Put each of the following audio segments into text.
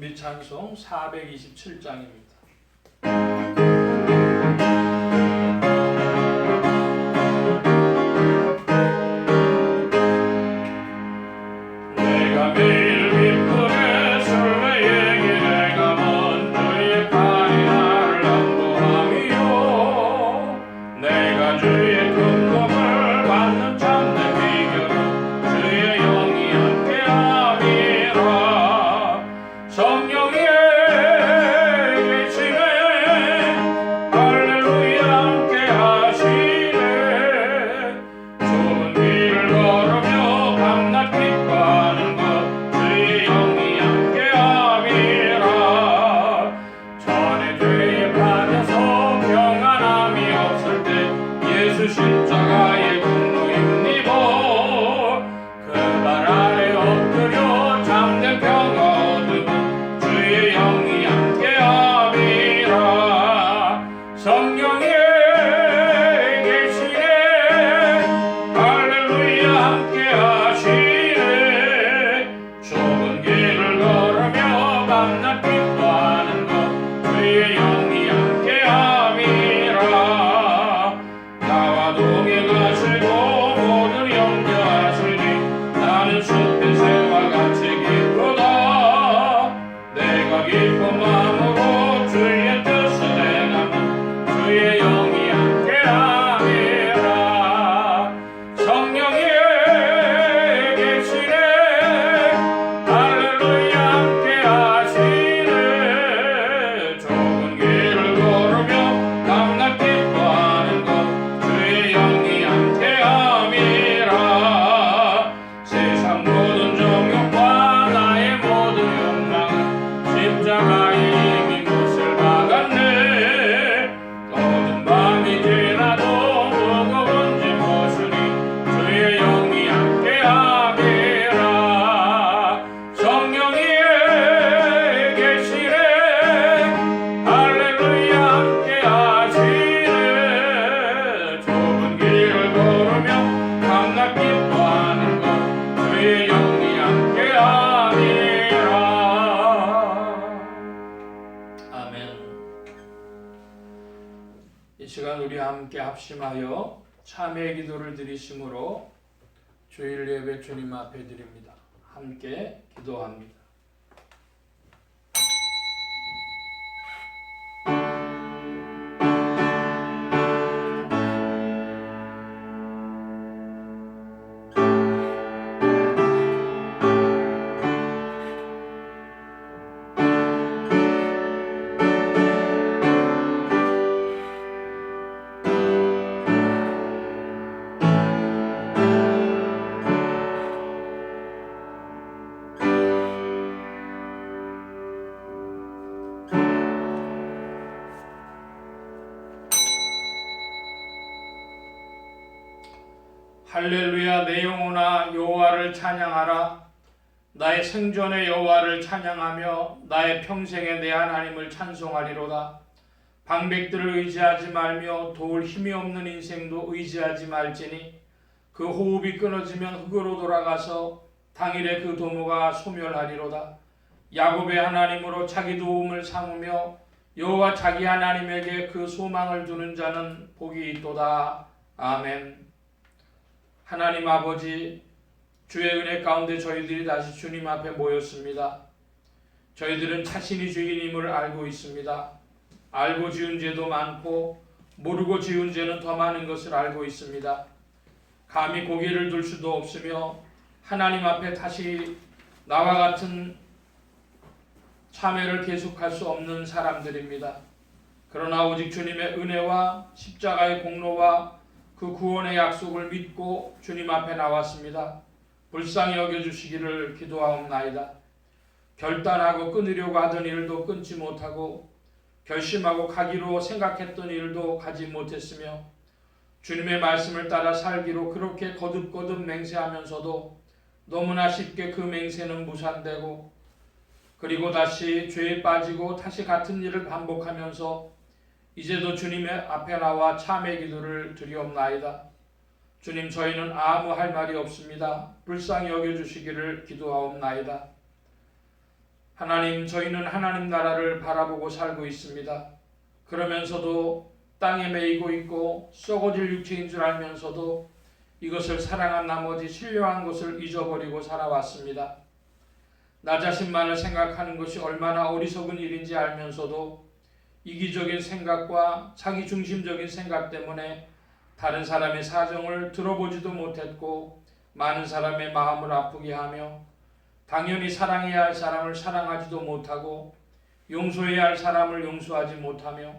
준비 찬송 427장입니다. 내가 매일 기쁨의 설레이기 내가 먼저의 팔이 나를 안보함이요 내가 주의 금복을 받는 참된 비결은 주의 영이 함께함이라 성령이 계시네 할렐루야 함께하시네 좁은 길을 걸으며 밤낮 기뻐하는 것 주의 영이 함께함이라 전에 죄에 빠져서 평안함이 없을 때 예수 십자가의 공로 힘입어 그 발 아래 엎드려 참된 평화 얻으면 주의 영이 함께함이라 성령이 계시네 할렐루야 함께하시네 좁은 길을 걸으며 밤낮 기뻐하는 것 주의 영이 함께함이라 나와 동행하시고 모든 염려하시니 나는 숲의 새와 같이 기쁘다 내가 기쁜 마음으로 주의 뜻을 행하면 주의 영이 함께함이라 성령이 계시네 할렐루야 함께하시네 좁은 길을 걸으며 밤낮 기뻐하는 것 주의 영이 함께함이라 세상 모든 정욕과 나의 모든 욕망은 십자가에 이미 못을 박았네 어두운 밤이 지나도 무거운 짐 벗으니 주의 영이 함께함이라 성령이 계시네 할렐루야 함께하시네 좁은 길을 걸으며 밤낮 기뻐하는 것 주의 영이 함께함이라 아멘. 이 시간 우리 함께 합심하여 참회의 기도를 드리심으로 주일 예배 주님 앞에 드립니다. 함께 기도합니다. 할렐루야 내 영혼아 여호와를 찬양하라 나의 생전의 여호와를 찬양하며 나의 평생에 내 하나님을 찬송하리로다 방백들을 의지하지 말며 도울 힘이 없는 인생도 의지하지 말지니 그 호흡이 끊어지면 흙으로 돌아가서 당일에 그 도모가 소멸하리로다 야곱의 하나님으로 자기 도움을 삼으며 여호와 자기 하나님에게 그 소망을 두는 자는 복이 있도다. 아멘. 하나님 아버지 주의 은혜 가운데 저희들이 다시 주님 앞에 모였습니다. 저희들은 자신이 주인임을 알고 있습니다. 알고 지은 죄도 많고 모르고 지은 죄는 더 많은 것을 알고 있습니다. 감히 고개를 들 수도 없으며 하나님 앞에 다시 나와 같은 참회를 계속할 수 없는 사람들입니다. 그러나 오직 주님의 은혜와 십자가의 공로와 그 구원의 약속을 믿고 주님 앞에 나왔습니다. 불쌍히 여겨주시기를 기도하옵나이다. 결단하고 끊으려고 하던 일도 끊지 못하고 결심하고 가기로 생각했던 일도 가지 못했으며 주님의 말씀을 따라 살기로 그렇게 거듭거듭 맹세하면서도 너무나 쉽게 그 맹세는 무산되고 그리고 다시 죄에 빠지고 다시 같은 일을 반복하면서 이제도 주님의 앞에 나와 참회 기도를 드리옵나이다. 주님, 저희는 아무 할 말이 없습니다. 불쌍히 여겨주시기를 기도하옵나이다. 하나님, 저희는 하나님 나라를 바라보고 살고 있습니다. 그러면서도 땅에 매이고 있고 썩어질 육체인 줄 알면서도 이것을 사랑한 나머지 신령한 것을 잊어버리고 살아왔습니다. 나 자신만을 생각하는 것이 얼마나 어리석은 일인지 알면서도 이기적인 생각과 자기중심적인 생각 때문에 다른 사람의 사정을 들어보지도 못했고 많은 사람의 마음을 아프게 하며 당연히 사랑해야 할 사람을 사랑하지도 못하고 용서해야 할 사람을 용서하지 못하며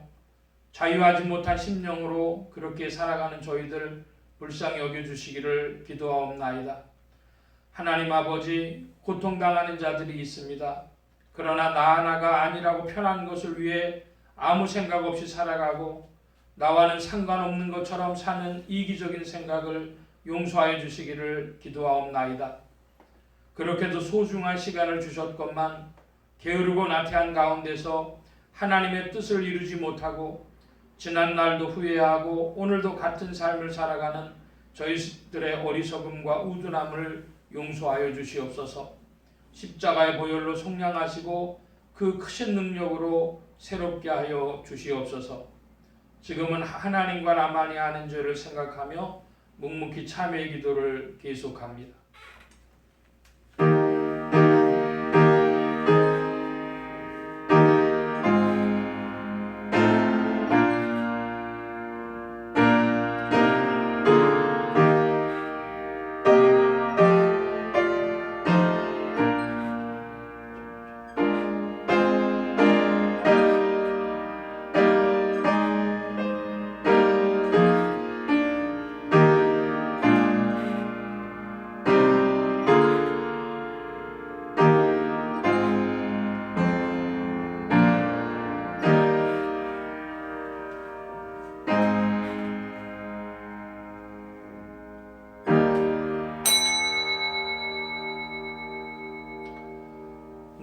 자유하지 못한 심령으로 그렇게 살아가는 저희들 불쌍히 여겨주시기를 기도하옵나이다. 하나님 아버지, 고통당하는 자들이 있습니다. 그러나 나 하나가 아니라고 편한 것을 위해 아무 생각 없이 살아가고 나와는 상관없는 것처럼 사는 이기적인 생각을 용서하여 주시기를 기도하옵나이다. 그렇게도 소중한 시간을 주셨건만 게으르고 나태한 가운데서 하나님의 뜻을 이루지 못하고 지난날도 후회하고 오늘도 같은 삶을 살아가는 저희들의 어리석음과 우둔함을 용서하여 주시옵소서. 십자가의 보혈로 속량하시고 그 크신 능력으로 새롭게 하여 주시옵소서. 지금은 하나님과 나만이 아는 죄를 생각하며 묵묵히 참회의 기도를 계속합니다.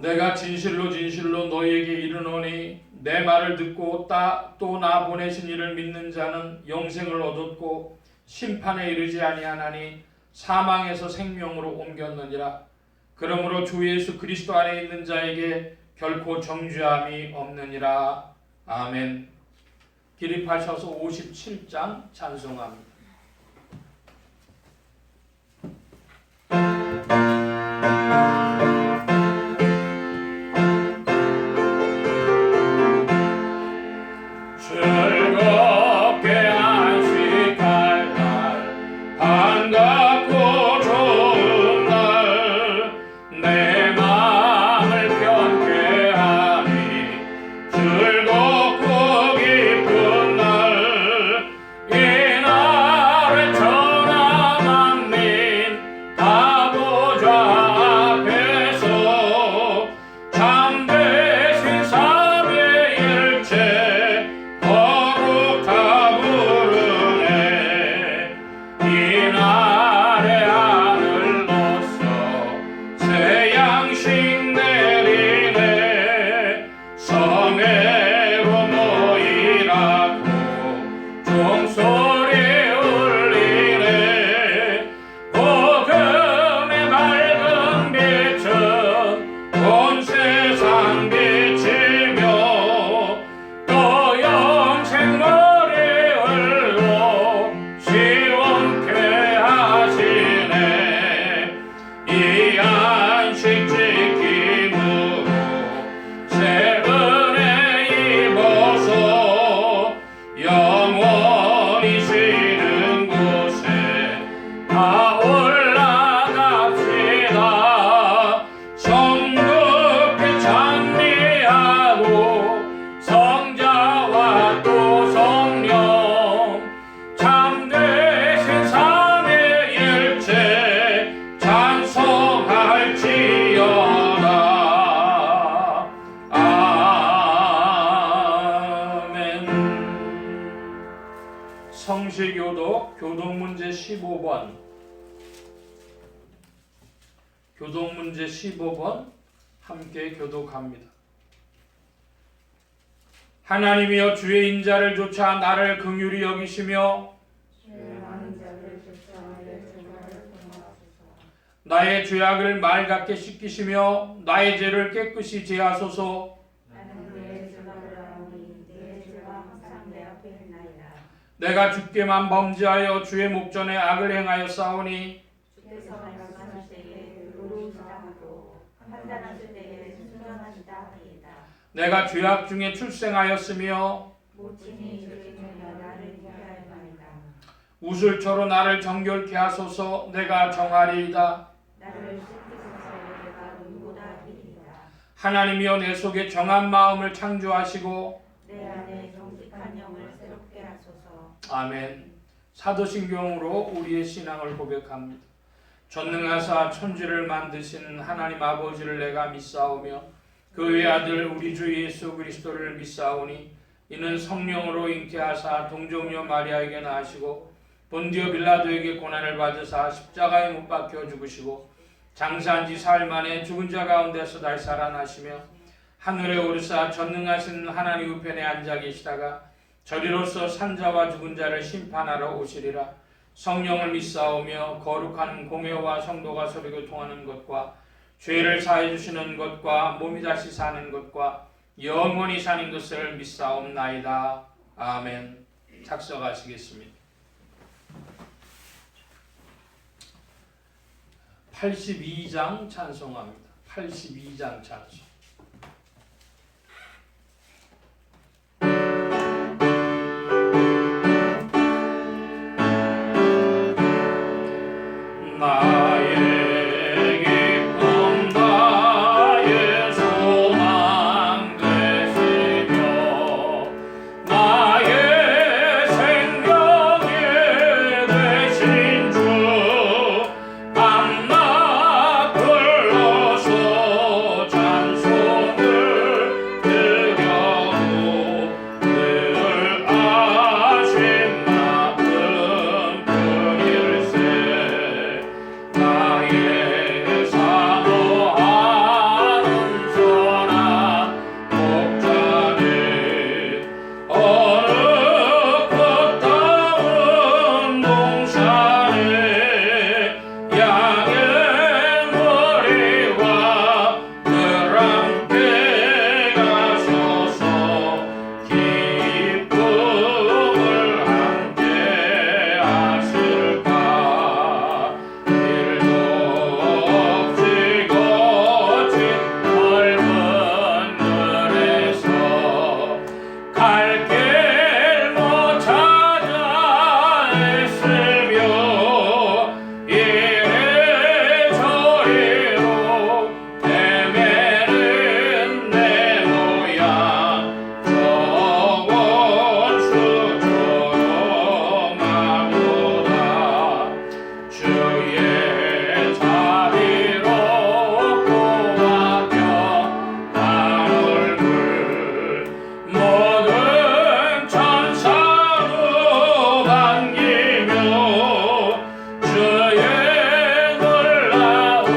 내가 진실로 진실로 너희에게 이르노니 내 말을 듣고 또 나 보내신 이를 믿는 자는 영생을 얻었고 심판에 이르지 아니하나니 사망에서 생명으로 옮겼느니라. 그러므로 주 예수 그리스도 안에 있는 자에게 결코 정죄함이 없느니라. 아멘. 기립하셔서 57장 찬송합니다. 성시교독 교독문제 15번 교독문제 15번 함께 교독합니다. 하나님이여 주의 인자를 쫓아 나를 긍휼히 여기시며 나의 죄악을 맑게 씻기시며 나의 죄를 깨끗이 제하소서. 나는 내 죄가 돌아오니 내 죄가 항상 내 앞에 있나이다. 내가 주께만 범죄하여 주의 목전에 악을 행하여 싸우니 주께서 말씀하실 때에 의로우시다 하고 판단하실 때에 순전하시다 하리이다. 내가 죄악 중에 출생하였으며 모친이 주의 종여 나를 위하여나이다. 우슬초로 나를 정결케 하소서. 내가 정하리이다. 나를 씻기소서. 내가 눈보다 이리이다. 하나님이여 내 속에 정한 마음을 창조하시고 내 안에 정직한 영을 새롭게 하소서. 아멘. 사도신경으로 우리의 신앙을 고백합니다. 전능하사 천지를 만드신 하나님 아버지를 내가 믿사오며 그의 아들 우리 주 예수 그리스도를 믿사오니 이는 성령으로 잉태하사 동정녀 마리아에게 나시고 본디오 빌라도에게 고난을 받으사 십자가에 못 박혀 죽으시고 장사한 지 사흘 만에 죽은 자 가운데서 다시 살아나시며 하늘에 오르사 전능하신 하나님 우편에 앉아 계시다가 저리로서 산자와 죽은 자를 심판하러 오시리라. 성령을 믿사오며 거룩한 공회와 성도가 서로 교통하는 것과 죄를 사해 주시는 것과 몸이 다시 사는 것과 영원히 사는 것을 믿사옵나이다. 아멘. 작성하시겠습니다. 82장 찬송합니다. 82장 찬송. 나의 기쁨 나의 소망 되시며 나의 생명이 되신 주 밤낮 불러서 찬송을 드려도 늘 아신 만큼 그릴세. 나의 사모하는 선한 목자들 어느 꽃다운 동산에 양의 머리와 늘 함께 가셔서 기쁨을 함께 하실까. 일도 없이 거친 넓은 들에서 갈 길 못 찾아 애쓰며 이래저래로 헤매는 내 모양 저원수 조용하도다. 주의 자비롭고 완벽한 얼굴 모든 천사로 반기며 주의 놀라운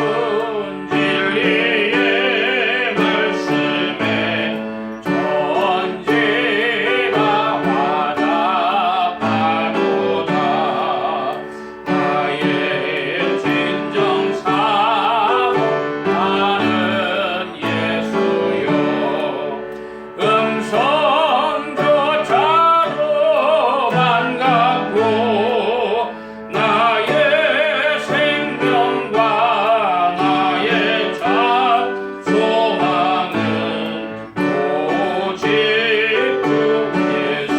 진리의 말씀에 전지가 화답하도다. 나의 진정 사모 나는 예수여 음성조차도 반갑고 나의 생명과 나의 참 소망은 오직 주 예수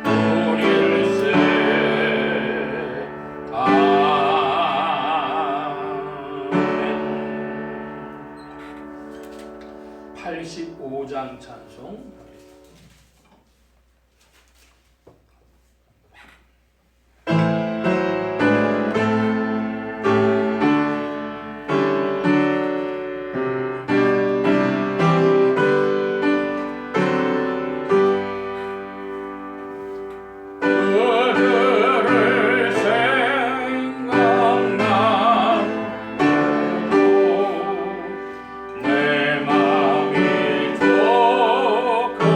뿐일세. 아멘. 85장 찬송. 그들을 생각나고 내 맘이 조금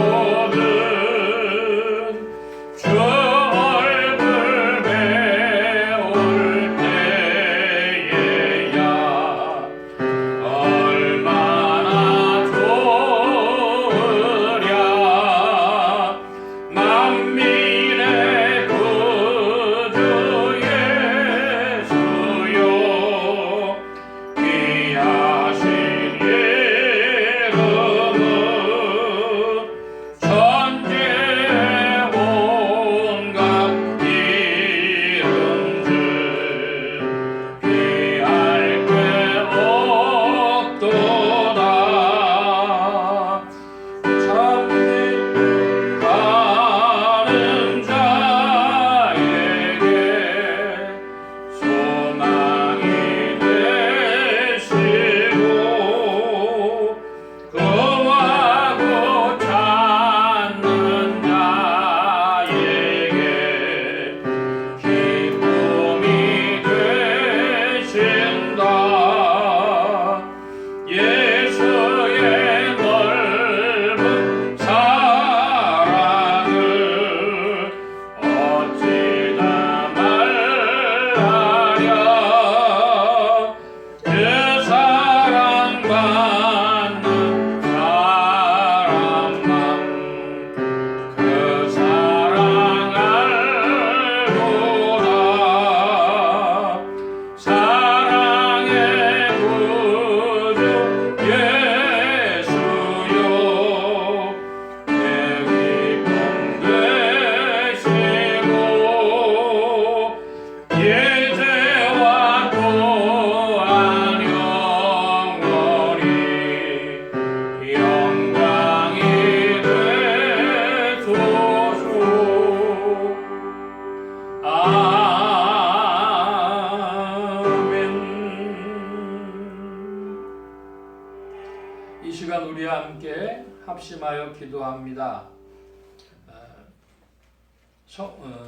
우리 함께 합심하여 기도합니다.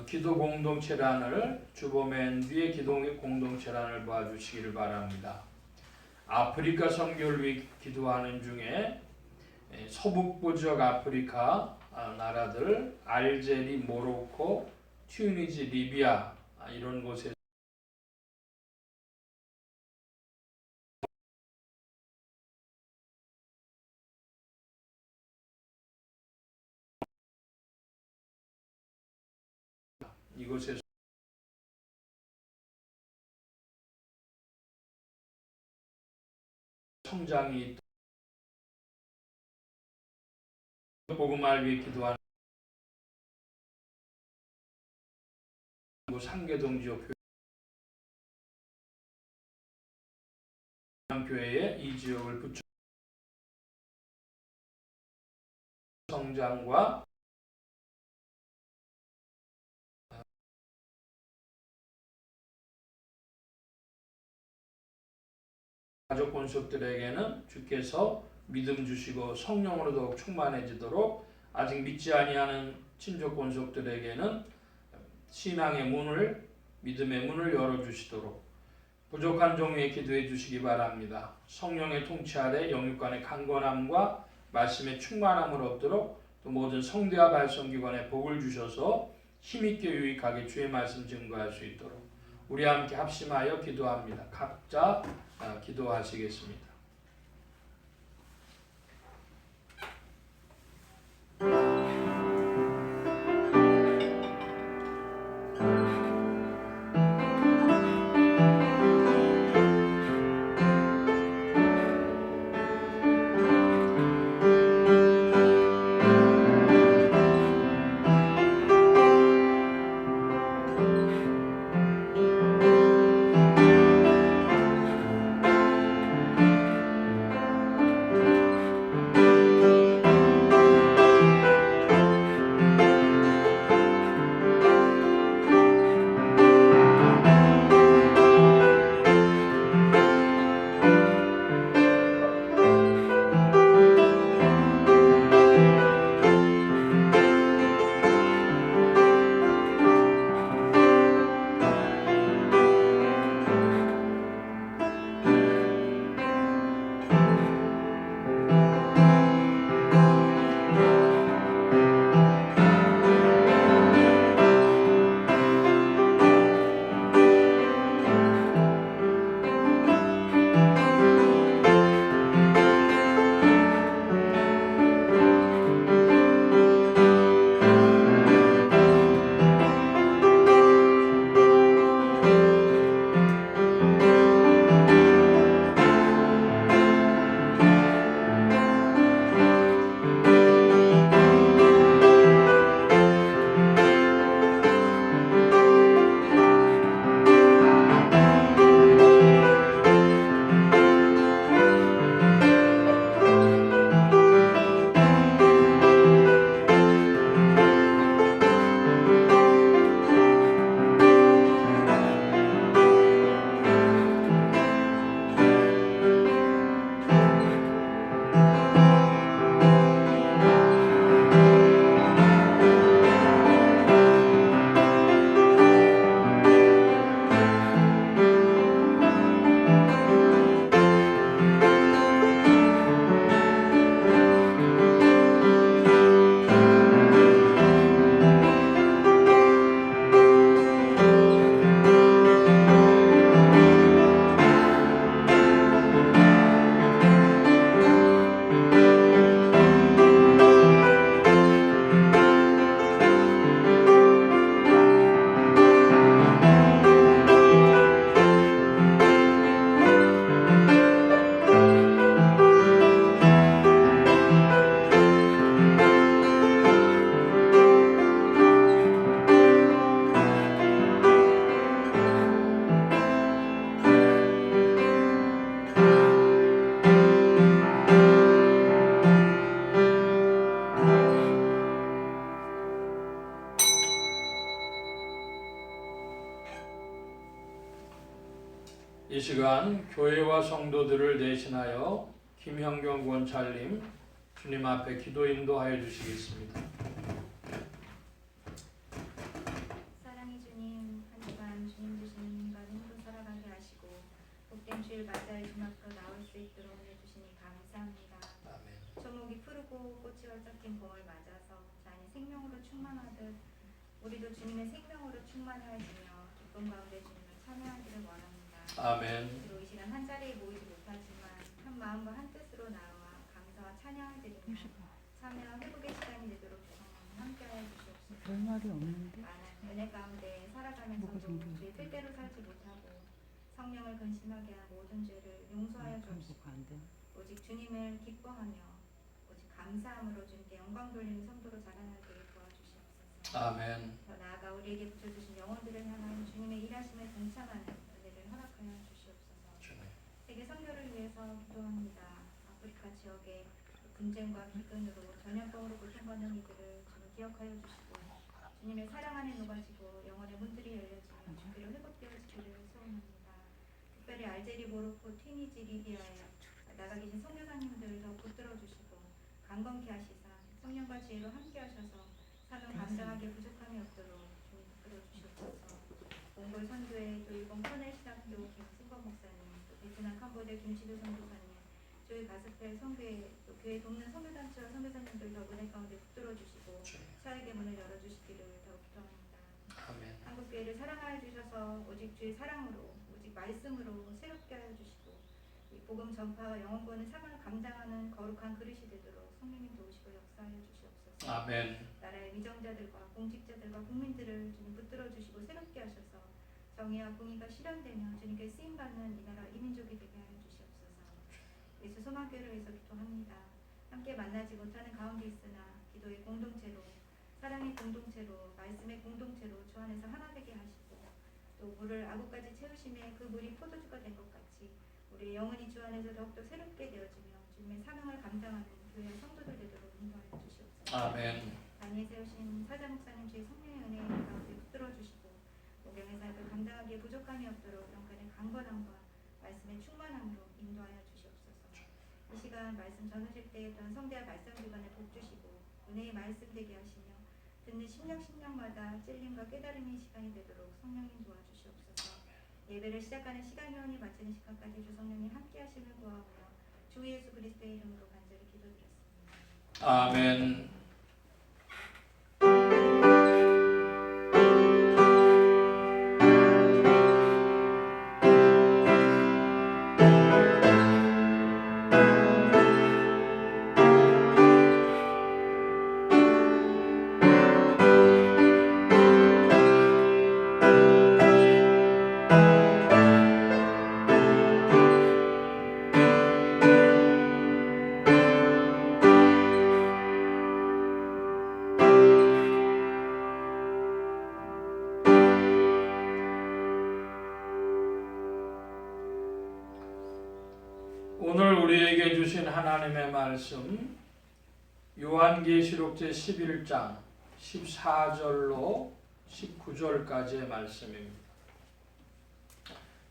기도 공동체란을 주보 맨 위에 기도 공동체란을 봐주시기를 바랍니다. 아프리카 선교를 위해 기도하는 중에 서북부 지역 아프리카 나라들 알제리, 모로코, 튜니지, 리비아 이런 곳에 이곳에 성장이 복음을 위해 기도하는 상계동 지역 교회에 이 지역을 부처 성장과 가족 권속들에게는 주께서 믿음 주시고 성령으로 더욱 충만해지도록, 아직 믿지 아니하는 친족 권속들에게는 신앙의 문을, 믿음의 문을 열어주시도록 부족한 종류에 기도해 주시기 바랍니다. 성령의 통치 아래 영육간의 강건함과 말씀의 충만함을 얻도록, 또 모든 성대와 발성기관에 복을 주셔서 힘있게 유익하게 주의 말씀 증거할 수 있도록 우리 함께 합심하여 기도합니다. 각자 기도하시겠습니다. 이 시간 교회와 성도들을 대신하여 김형경 권찰님 주님 앞에 기도 인도하여 주시겠습니다. 사랑의 주님, 한 주간 주님 주신 말씀으로 살아가게 하시고 복된 주일 맞이할 주 앞으로 나올 수 있도록 해주시니 감사합니다. 아멘. 초목이 푸르고 꽃이 활짝 핀 봄을 맞아서 자연이 생명으로 충만하듯 우리도 주님의 생명으로 충만하여지며 기쁨 가운데 주님을 찬양하기를 원합니다. 아멘. 그리고 이 시간 한 자리에 모이지 못하지만 한 마음과 한 뜻으로 나와 감사와 찬양을 드리며 참여와 회복의 시간이 되도록 성령 함께하여 주시옵소서. 별 말이 없는데? 많은 은혜 가운데 살아가면서도 주의 뜻대로 살지 못하고 성령을 근심하게 한 모든 죄를 용서하여 주옵소서. 오직 주님을 기뻐하며 오직 감사함으로 주님께 영광 돌리는 성도로 자라나게 도와주시옵소서. 아멘. 더 나아가 우리에게 붙여주신 영혼들을 향한 주님의 일하심에 동참하는 은혜를 허락하여 주시옵소서. 주님. 세계 선교를 위해서 기도합니다. 아프리카 지역의 분쟁과 기근으로 전염병으로 고통받는 이들을 주님 기억하여 주시고 주님의 사랑 안에 녹아지고 영혼의 문들이 열려지며 주께로 회복되어지기를 소원합니다. 특별히 알제리, 모로코, 튀니지, 리비아에 나가 계신 선교사님들 더 붙들어 주시고 강건케 하시사 성령과 지혜로 함께 하셔서 사명 감당하기에 부족함이 없도록 주님 붙들어 주시옵소서. 몽골 선교회 또 일본 코넬 신학교 김승건 목사님 또 베트남 캄보디아 김치도 선교사님 저희 가스펠 선교회 또 교회 돕는 선교단체와 선교사님들 더 은혜 가운데 붙들어 주시고 사역의 문을 열어주시기를 더욱 기도합니다. 아멘. 한국교회를 사랑하여 주셔서 오직 주의 사랑으로 오직 말씀으로 새롭게 하여 주시고 이 복음 전파와 영혼권의 사명을 감당하는 거룩한 그릇이 되도록 성령님 도우시고 역사하여 주시옵소서. 아멘. 나라의 위정자들과 공직자들과 국민들을 주님 붙들어 주시고 새롭게 하셔서 정의와 공의가 실현되며 주님께 쓰임받는 이 나라 이민족이 되게 하여 주시옵소서. 예수 소망교회를 위해서 기도합니다. 함께 만나지 못하는 가운데 있으나 기도의 공동체로 사랑의 공동체로 말씀의 공동체로 주 안에서 하나 되게 하시고 또 물을 아구까지 채우심에 그 물이 포도주가 된 것 같이 우리의 영혼이 주 안에서 더욱더 새롭게 되어지며 주님의 사명을 감당하는 교회와 성도들 되도록 인도하여 주시옵소서. 아멘. 단위에 세우신 사자 목사님 주의 성령의 은혜 가운데 붙들어 주시고 목양의 삶을 감당하기에 부족함이 없도록 영간의 강건함과 말씀의 충만함으로 인도하여 주시옵소서. 이 시간 말씀 전하실 때 또한 성대와 말씀 기반에 복 주시고 은혜의 말씀 되게 하시며 듣는 심령마다 찔림과 깨달음의 시간이 되도록 성령님 도와주시옵소서. 예배를 시작하는 시간이 마치는 시간까지 주 성령님 함께 하심을 구하오며 주 예수 그리스도의 이름으로 간절히 기도드렸습니다. 아멘. 오늘 우리에게 주신 하나님의 말씀 요한계시록 제11장 14절로 19절까지의 말씀입니다.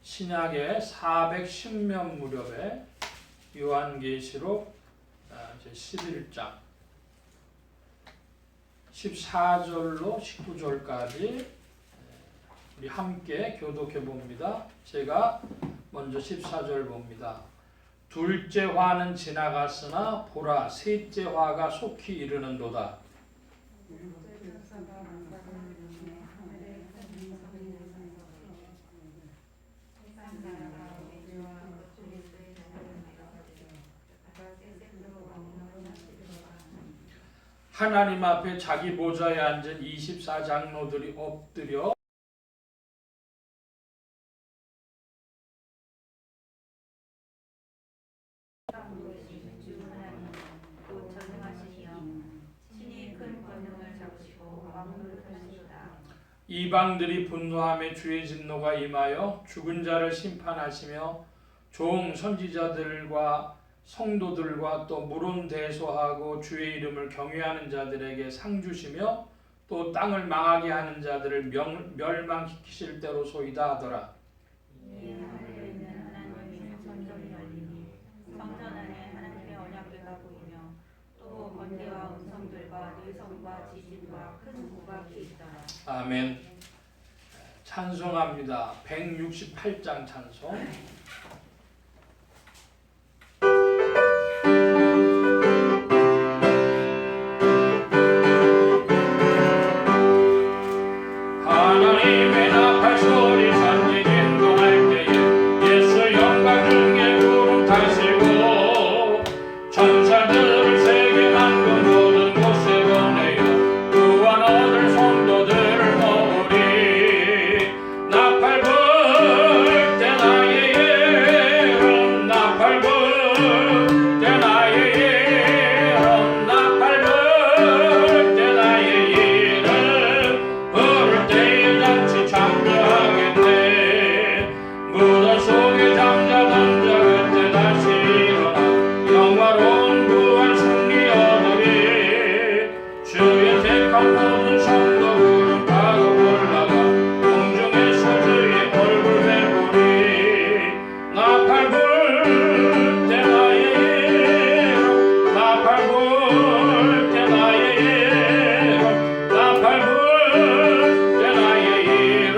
신약의 410년 무렵에 요한계시록 제11장 14절로 19절까지 우리 함께 교독해 봅니다. 제가 먼저 14절 봅니다. 둘째 화는 지나갔으나 보라 셋째 화가 속히 이르는도다. 하나님 앞에 자기 보좌에 앉은 24장로들이 엎드려 이방들이 분노함에 주의 진노가 임하여 죽은 자를 심판하시며 종 선지자들과 성도들과 또 물론 대소하고 주의 이름을 경외하는 자들에게 상 주시며 또 땅을 망하게 하는 자들을 멸망시키실 때로소이다 하더라. 성전 안에 찬송합니다. 168장 찬송. 하나님의 나팔 소리 산지 진동할 때에 예수 영광 중에 구름 타시고 천사들을 세계 만국 모든 곳에 보내어 구원 얻을 성도들을 모으리. 나팔 불 때 나의 예언 나팔 불 때 나의 예언 나팔 불 때 나의 예언 부를 때에 잔치 참여하겠네. 무덤 속에 잠자던 자 그때 다시 일어나 영화로운 구원 승리 얻으리. 주의 택한 모든 성도 구름 타고 올라가 공중에서 주의 얼굴 뵈보리. 나팔 불 때 나의 예언 나팔 불 때 나의 예언 나팔 불 때 나의 예언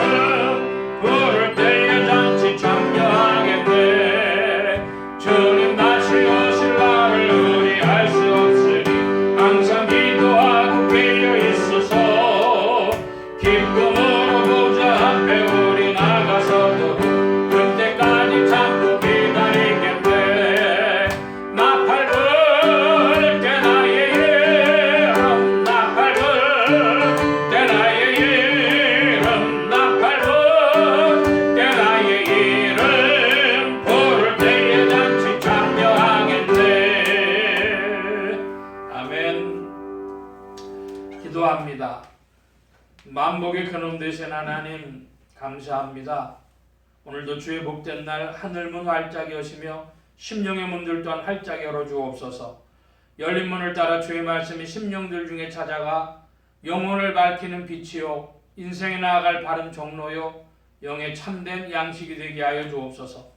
부를 때에 잔치 참여하겠네. 주님 다시 오실 날을 우리 알 수 없으니 항상 기도하고 깨어 있어서 기쁨으로 보좌 앞에 우리 나가서도 그때까지 참고 기다리겠네. 나팔 불 때 나의 예언 나팔 불 때 나의 예언 나팔 불 때 나의 예언 부를 때에 잔치 참여하겠네. 아멘. 기도합니다. 만복의 근원 되신 하나님 감사합니다. 오늘도 주의 복된 날 하늘문 활짝 여시며 심령의 문들 또한 활짝 열어주옵소서. 열린 문을 따라 주의 말씀이 심령들 중에 찾아가 영혼을 밝히는 빛이요 인생에 나아갈 바른 종로요 영의 참된 양식이 되게 하여 주옵소서.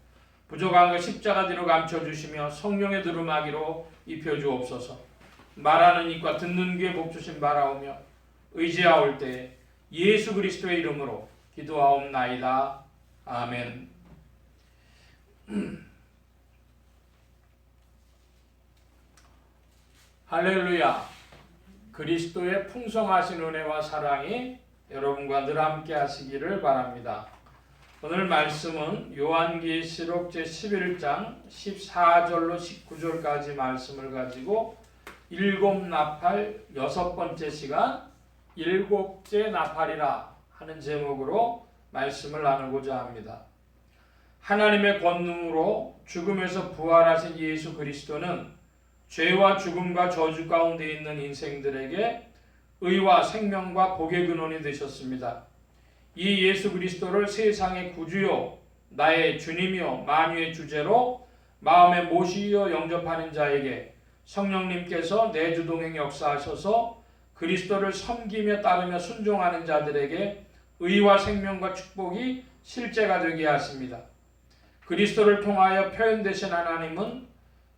부족한 것 십자가 뒤로 감춰주시며 성령의 두루마기로 입혀주옵소서. 말하는 입과 듣는 귀에 복 주심 바라오며 의지하올 때에 예수 그리스도의 이름으로 기도하옵나이다. 아멘. 할렐루야. 그리스도의 풍성하신 은혜와 사랑이 여러분과 늘 함께 하시기를 바랍니다. 오늘 말씀은 요한계시록 제11장 14절로 19절까지 말씀을 가지고 일곱 나팔 여섯 번째 시간 일곱째 나팔이라 하는 제목으로 말씀을 나누고자 합니다. 하나님의 권능으로 죽음에서 부활하신 예수 그리스도는 죄와 죽음과 저주 가운데 있는 인생들에게 의와 생명과 복의 근원이 되셨습니다. 이 예수 그리스도를 세상의 구주요 나의 주님이요 만유의 주제로 마음에 모시어 영접하는 자에게 성령님께서 내주동행 역사하셔서 그리스도를 섬기며 따르며 순종하는 자들에게 의와 생명과 축복이 실제가 되게 하십니다. 그리스도를 통하여 표현되신 하나님은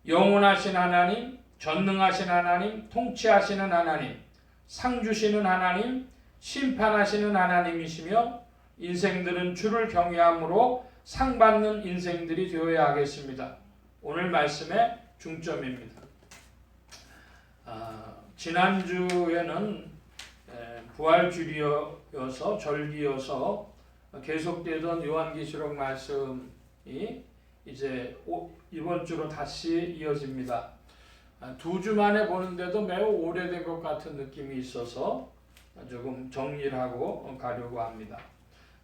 영원하신 하나님, 전능하신 하나님, 통치하시는 하나님, 상 주시는 하나님, 심판하시는 하나님이시며 인생들은 주를 경외함으로 상 받는 인생들이 되어야 하겠습니다. 오늘 말씀의 중점입니다. 지난주에는 부활주일이어서 절기여서 계속되던 요한계시록 말씀이 이제 이번 주로 다시 이어집니다. 2주 만에 보는데도 매우 오래된 것 같은 느낌이 있어서 조금 정리를 하고 가려고 합니다.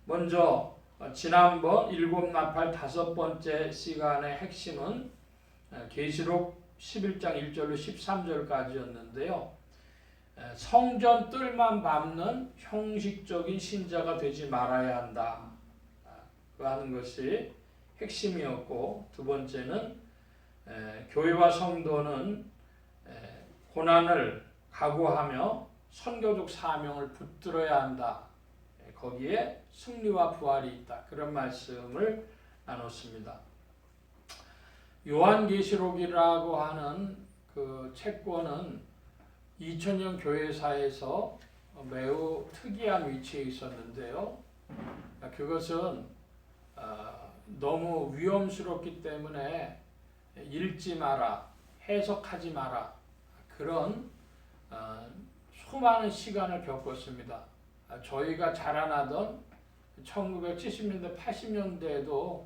먼저 지난번 일곱 나팔 다섯 번째 시간의 핵심은 계시록 11장 1절로 13절까지였는데요. 성전 뜰만 밟는 형식적인 신자가 되지 말아야 한다 하는 것이 핵심이었고, 두 번째는 교회와 성도는 고난을 각오하며 선교적 사명을 붙들어야 한다. 거기에 승리와 부활이 있다. 그런 말씀을 나눴습니다. 요한계시록이라고 하는 그 책권은 2000년 교회사에서 매우 특이한 위치에 있었는데요. 그것은 너무 위험스럽기 때문에 읽지 마라, 해석하지 마라, 그런 수많은 시간을 겪었습니다. 저희가 자라나던 1970년대, 80년대에도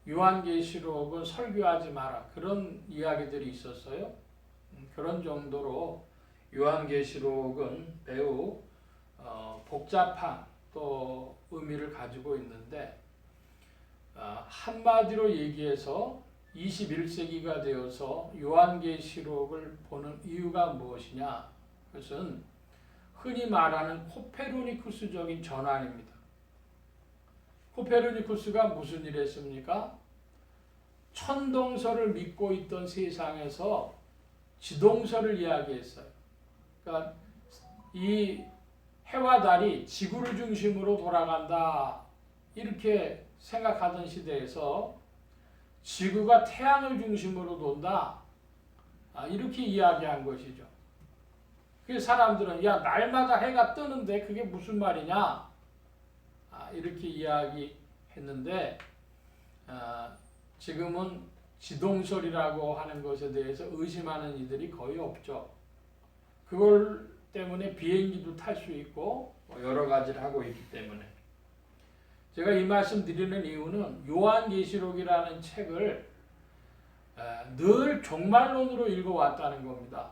요한계시록은 설교하지 마라, 그런 이야기들이 있었어요. 그런 정도로 요한계시록은 매우 복잡한 또 의미를 가지고 있는데, 한마디로 얘기해서 21세기가 되어서 요한계시록을 보는 이유가 무엇이냐? 그것은 흔히 말하는 코페르니쿠스적인 전환입니다. 코페르니쿠스가 무슨 일을 했습니까? 천동설을 믿고 있던 세상에서 지동설을 이야기했어요. 그러니까 이 해와 달이 지구를 중심으로 돌아간다, 이렇게 생각하던 시대에서 지구가 태양을 중심으로 돈다, 이렇게 이야기한 것이죠. 그래서 사람들은 야, 날마다 해가 뜨는데 그게 무슨 말이냐, 이렇게 이야기했는데, 지금은 지동설이라고 하는 것에 대해서 의심하는 이들이 거의 없죠. 그걸 때문에 비행기도 탈 수 있고 여러 가지를 하고 있기 때문에. 제가 이 말씀 드리는 이유는 요한계시록이라는 책을 늘 종말론으로 읽어왔다는 겁니다.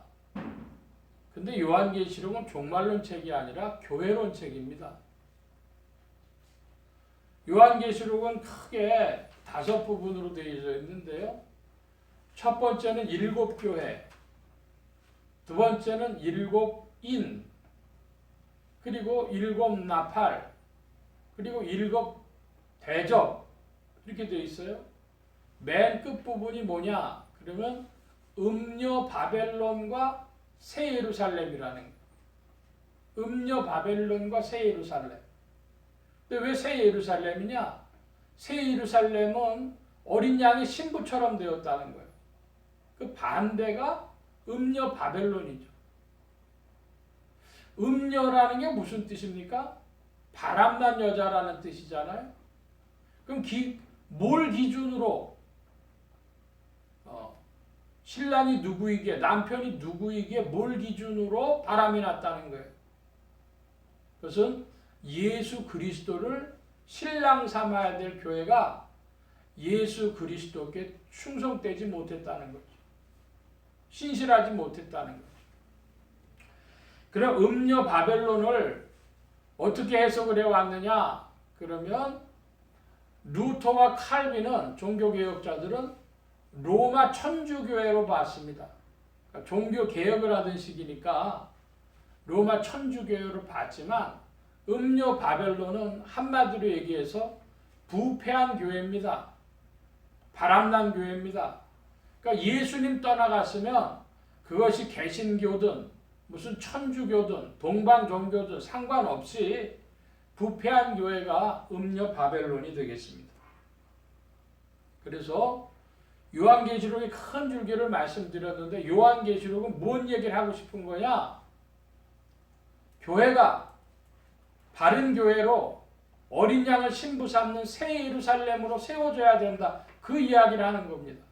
근데 요한계시록은 종말론 책이 아니라 교회론 책입니다. 요한계시록은 크게 5부분으로 되어져 있는데요. 첫 번째는 7교회, 두 번째는 7인, 그리고 7나팔, 그리고 7대접, 이렇게 되어 있어요. 맨 끝부분이 뭐냐? 그러면 음녀 바벨론과 새 예루살렘이라는 거예요. 음녀 바벨론과 새 예루살렘. 근데 왜 새 예루살렘이냐? 새 예루살렘은 어린 양의 신부처럼 되었다는 거예요. 그 반대가 음녀 바벨론이죠. 음녀라는 게 무슨 뜻입니까? 바람난 여자라는 뜻이잖아요. 그럼 뭘 기준으로 신랑이 누구이기에, 남편이 누구이기에 뭘 기준으로 바람이 났다는 거예요. 그것은 예수 그리스도를 신랑 삼아야 될 교회가 예수 그리스도께 충성되지 못했다는 거죠. 신실하지 못했다는 거죠. 그럼 음녀 바벨론을 어떻게 해석을 해왔느냐? 그러면 루터와 칼빈은, 종교개혁자들은 로마 천주교회로 봤습니다. 그러니까 종교개혁을 하던 시기니까 로마 천주교회로 봤지만, 음녀 바벨론은 한마디로 얘기해서 부패한 교회입니다. 바람난 교회입니다. 그러니까 예수님 떠나갔으면 그것이 개신교든 무슨 천주교든 동방종교든 상관없이 부패한 교회가 음녀 바벨론이 되겠습니다. 그래서 요한계시록의 큰 줄기를 말씀드렸는데, 요한계시록은 뭔 얘기를 하고 싶은 거냐? 교회가 바른 교회로 어린 양을 신부 삼는 새 예루살렘으로 세워져야 된다, 그 이야기를 하는 겁니다.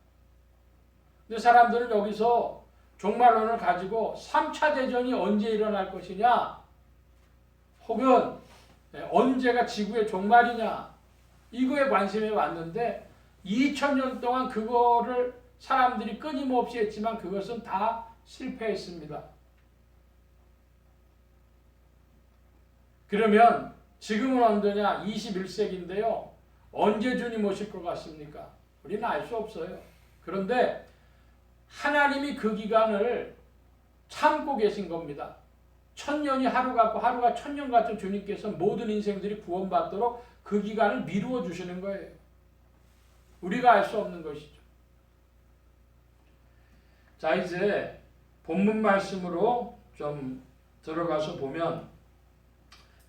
근데 사람들은 여기서 종말론을 가지고 3차 대전이 언제 일어날 것이냐, 혹은 언제가 지구의 종말이냐, 이거에 관심이 왔는데 2000년 동안 그거를 사람들이 끊임없이 했지만 그것은 다 실패했습니다. 그러면 지금은 언제냐? 21세기인데요. 언제 주님 오실 것 같습니까? 우리는 알 수 없어요. 그런데 하나님이 그 기간을 참고 계신 겁니다. 1000년이 하루 같고 하루가 1000년 같은 주님께서 모든 인생들이 구원받도록 그 기간을 미루어 주시는 거예요. 우리가 알 수 없는 것이죠. 자, 이제 본문 말씀으로 좀 들어가서 보면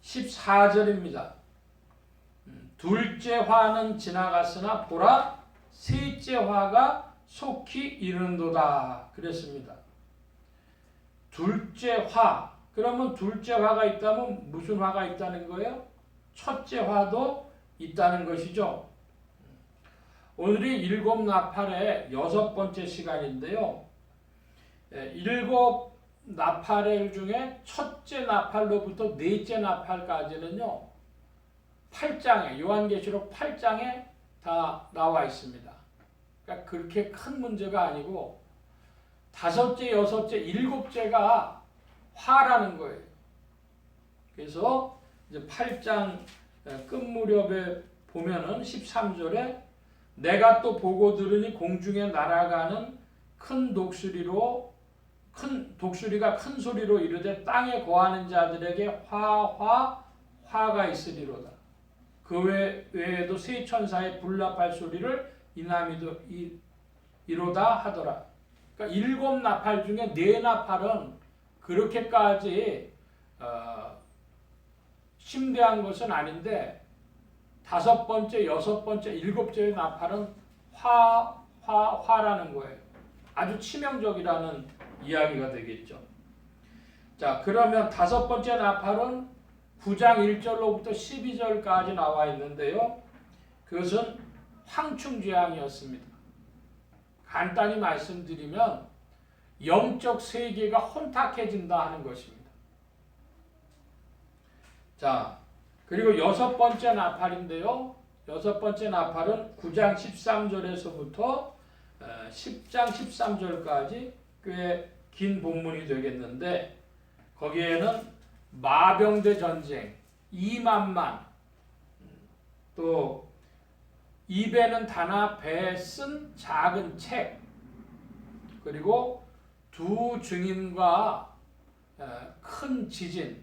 14절입니다. 둘째 화는 지나갔으나 보라, 셋째 화가 속히 이른도다, 그랬습니다. 둘째 화, 그러면 둘째 화가 있다면 무슨 화가 있다는 거예요? 첫째 화도 있다는 것이죠. 오늘이 일곱 나팔의 6번째 시간인데요. 일곱 나팔 중에 첫째 나팔로부터 넷째 나팔까지는요. 8장에 요한계시록 8장에 다 나와 있습니다. 그러니까 그렇게 큰 문제가 아니고 다섯째, 여섯째, 일곱째가 화라는 거예요. 그래서 이제 8장 끝 무렵에 보면은 13절에 내가 또 보고 들으니 공중에 날아가는 큰 독수리가 큰 소리로 이르되 땅에 거하는 자들에게 화가 있으리로다. 그 외에도 세 천사의 불나팔 소리를 이로다 하더라. 그러니까 일곱 나팔 중에 네 나팔은 그렇게까지 심대한 것은 아닌데 다섯 번째, 여섯 번째, 일곱째 나팔은 화라는 거예요. 아주 치명적이라는 이야기가 되겠죠. 자, 그러면 다섯 번째 나팔은 9장 1절로부터 12절까지 나와 있는데요. 그것은 황충재앙이었습니다. 간단히 말씀드리면 영적 세계가 혼탁해진다 하는 것입니다. 자, 그리고 여섯 번째 나팔인데요. 여섯 번째 나팔은 9장 13절에서부터 10장 13절까지 꽤 긴 본문이 되겠는데 거기에는 마병대 전쟁, 2만만, 또 입에는 다나 배에 쓴 작은 책, 그리고 두 증인과 큰 지진,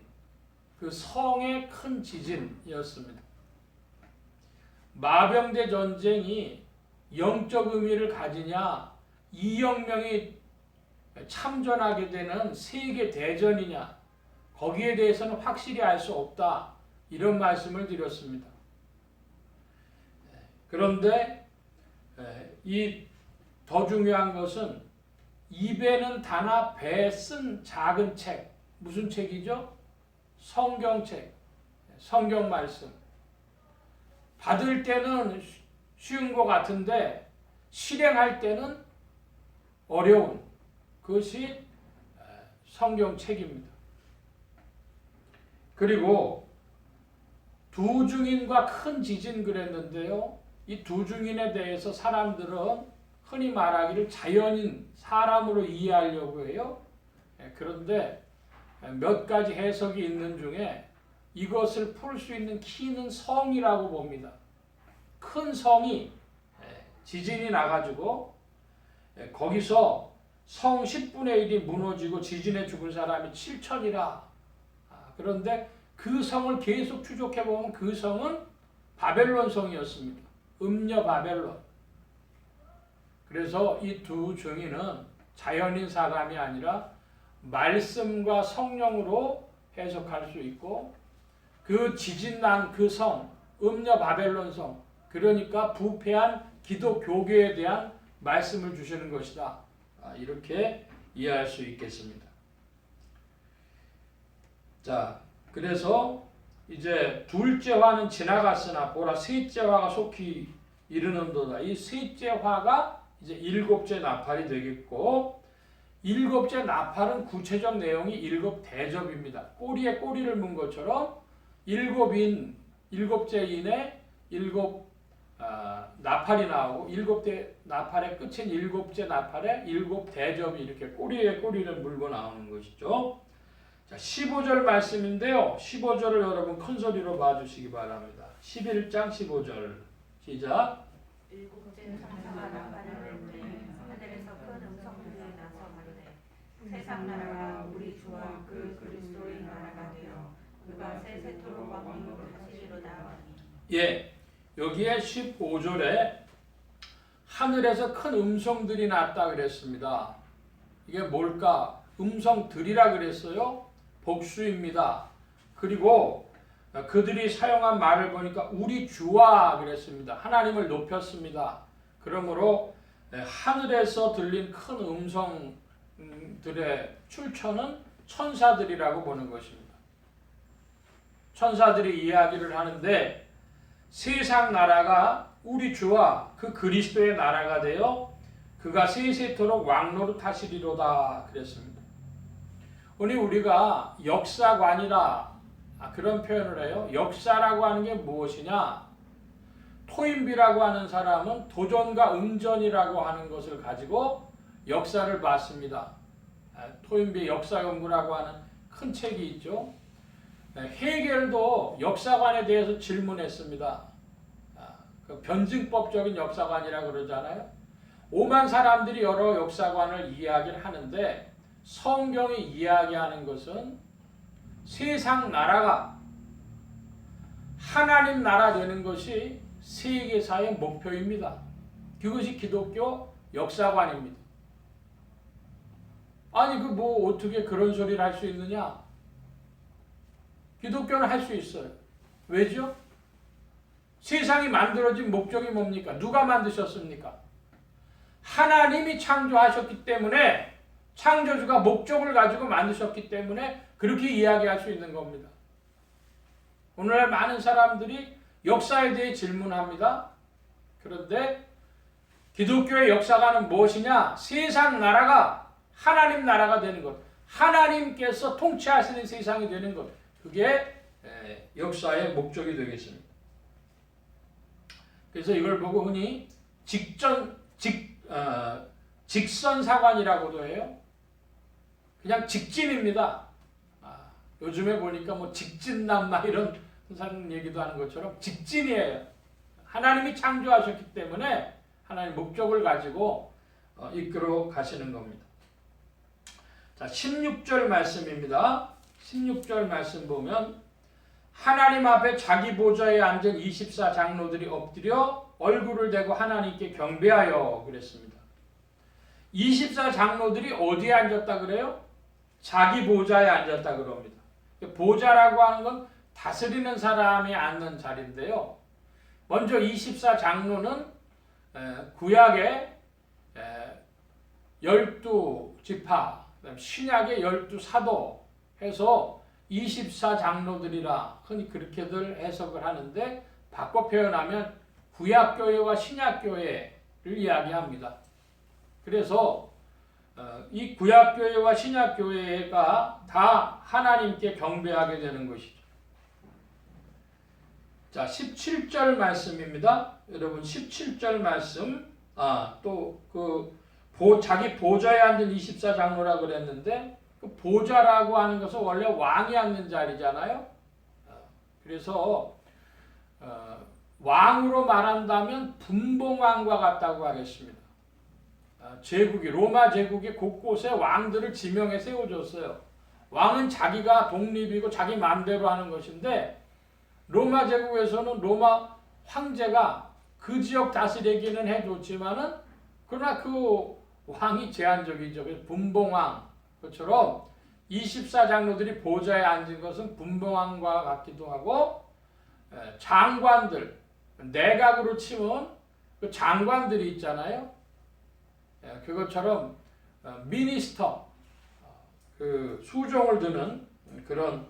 그 성의 큰 지진이었습니다. 마병대 전쟁이 영적 의미를 가지냐, 2억 명이 참전하게 되는 세계 대전이냐, 거기에 대해서는 확실히 알 수 없다, 이런 말씀을 드렸습니다. 그런데 이 더 중요한 것은 입에는 다나 배에 쓴 작은 책, 무슨 책이죠? 성경책, 성경 말씀. 받을 때는 쉬운 것 같은데 실행할 때는 어려운 그것이 성경책입니다. 그리고 두 증인과 큰 지진 그랬는데요. 이 두 증인에 대해서 사람들은 흔히 말하기를 자연인, 사람으로 이해하려고 해요. 그런데 몇 가지 해석이 있는 중에 이것을 풀 수 있는 키는 성이라고 봅니다. 큰 성이 지진이 나가지고 거기서 성 10분의 1이 무너지고 지진에 죽은 사람이 7천이라. 그런데 그 성을 계속 추적해보면 그 성은 바벨론 성이었습니다. 음녀 바벨론. 그래서 이 두 증인은 자연인 사람이 아니라 말씀과 성령으로 해석할 수 있고 그 지진난 그 성, 음녀 바벨론 성, 그러니까 부패한 기독교계에 대한 말씀을 주시는 것이다. 이렇게 이해할 수 있겠습니다. 자, 그래서 이제 둘째 화는 지나갔으나 보라 셋째 화가 속히 이르는도다. 이 셋째 화가 이제 일곱째 나팔이 되겠고, 일곱째 나팔은 구체적 내용이 일곱 대접입니다. 꼬리에 꼬리를 문 것처럼 일곱째 인에 일곱 나팔이 나오고 일곱째 나팔의 끝인 일곱째 나팔에 일곱 대접이 이렇게 꼬리에 꼬리를 물고 나오는 것이죠. 자, 15절 말씀인데요. 15절을 여러분 큰 소리로 봐주시기 바랍니다. 11장 15절 시작. 일곱째 천사가 나팔을 불매 하늘에서 큰 음성들이 나서 가로되 세상 나라가 우리 주와 그 그리스도의 나라가 되어 그가 세세토록 왕림을 하시리로다 하니. 예, 여기에 15절에 하늘에서 큰 음성들이 났다 그랬습니다. 이게 뭘까? 음성들이라 그랬어요. 복수입니다. 그리고 그들이 사용한 말을 보니까 우리 주와 그랬습니다. 하나님을 높였습니다. 그러므로 하늘에서 들린 큰 음성들의 출처는 천사들이라고 보는 것입니다. 천사들이 이야기를 하는데 세상 나라가 우리 주와 그 그리스도의 나라가 되어 그가 세세토록 왕노릇 하시리로다 그랬습니다. 오늘 우리가 역사관이라 그런 표현을 해요. 역사라고 하는 게 무엇이냐? 토인비라고 하는 사람은 도전과 음전이라고 하는 것을 가지고 역사를 봤습니다. 토인비의 역사연구라고 하는 큰 책이 있죠. 헤겔도 역사관에 대해서 질문했습니다. 그 변증법적인 역사관이라고 그러잖아요. 오만 사람들이 여러 역사관을 이야기를 하는데 성경이 이야기하는 것은 세상 나라가 하나님 나라 되는 것이 세계사의 목표입니다. 그것이 기독교 역사관입니다. 아니 그 뭐 어떻게 그런 소리를 할 수 있느냐? 기독교는 할 수 있어요. 왜죠? 세상이 만들어진 목적이 뭡니까? 누가 만드셨습니까? 하나님이 창조하셨기 때문에 창조주가 목적을 가지고 만드셨기 때문에 그렇게 이야기할 수 있는 겁니다. 오늘날 많은 사람들이 역사에 대해 질문합니다. 그런데 기독교의 역사관은 무엇이냐? 세상 나라가 하나님 나라가 되는 것, 하나님께서 통치하시는 세상이 되는 것, 그게 역사의 목적이 되겠습니다. 그래서 이걸 보고 흔히 직선사관이라고도 해요. 그냥 직진입니다. 요즘에 보니까 뭐 직진남마 이런 사람 얘기도 하는 것처럼 직진이에요. 하나님이 창조하셨기 때문에 하나님 목적을 가지고 이끌어 가시는 겁니다. 자, 16절 말씀입니다. 16절 말씀 보면 하나님 앞에 자기 보좌에 앉은 24장로들이 엎드려 얼굴을 대고 하나님께 경배하여 그랬습니다. 24장로들이 어디에 앉았다 그래요? 자기 보좌에 앉았다 그럽니다. 보좌라고 하는 건 다스리는 사람이 앉는 자리인데요. 먼저 24장로는 구약의 12지파, 신약의 12사도 해서 24장로들이라 흔히 그렇게들 해석을 하는데 바꿔 표현하면 구약교회와 신약교회를 이야기합니다. 그래서 이 구약교회와 신약교회가 다 하나님께 경배하게 되는 것이죠. 자, 17절 말씀입니다. 여러분 17절 말씀 또 자기 보좌에 앉은 24장로라고 그랬는데 그 보좌라고 하는 것은 원래 왕이 앉는 자리잖아요. 그래서 왕으로 말한다면 분봉왕과 같다고 하겠습니다. 로마 제국이 곳곳에 왕들을 지명해 세워줬어요. 왕은 자기가 독립이고 자기 마음대로 하는 것인데 로마 제국에서는 로마 황제가 그 지역 다스리기는 해줬지만은 그러나 그 왕이 제한적이죠. 그래서 분봉왕 것처럼 24장로들이 보좌에 앉은 것은 분봉왕과 같기도 하고 장관들, 내각으로 치면 그 장관들이 있잖아요. 그것처럼 미니스터, 그 수종을 드는 그런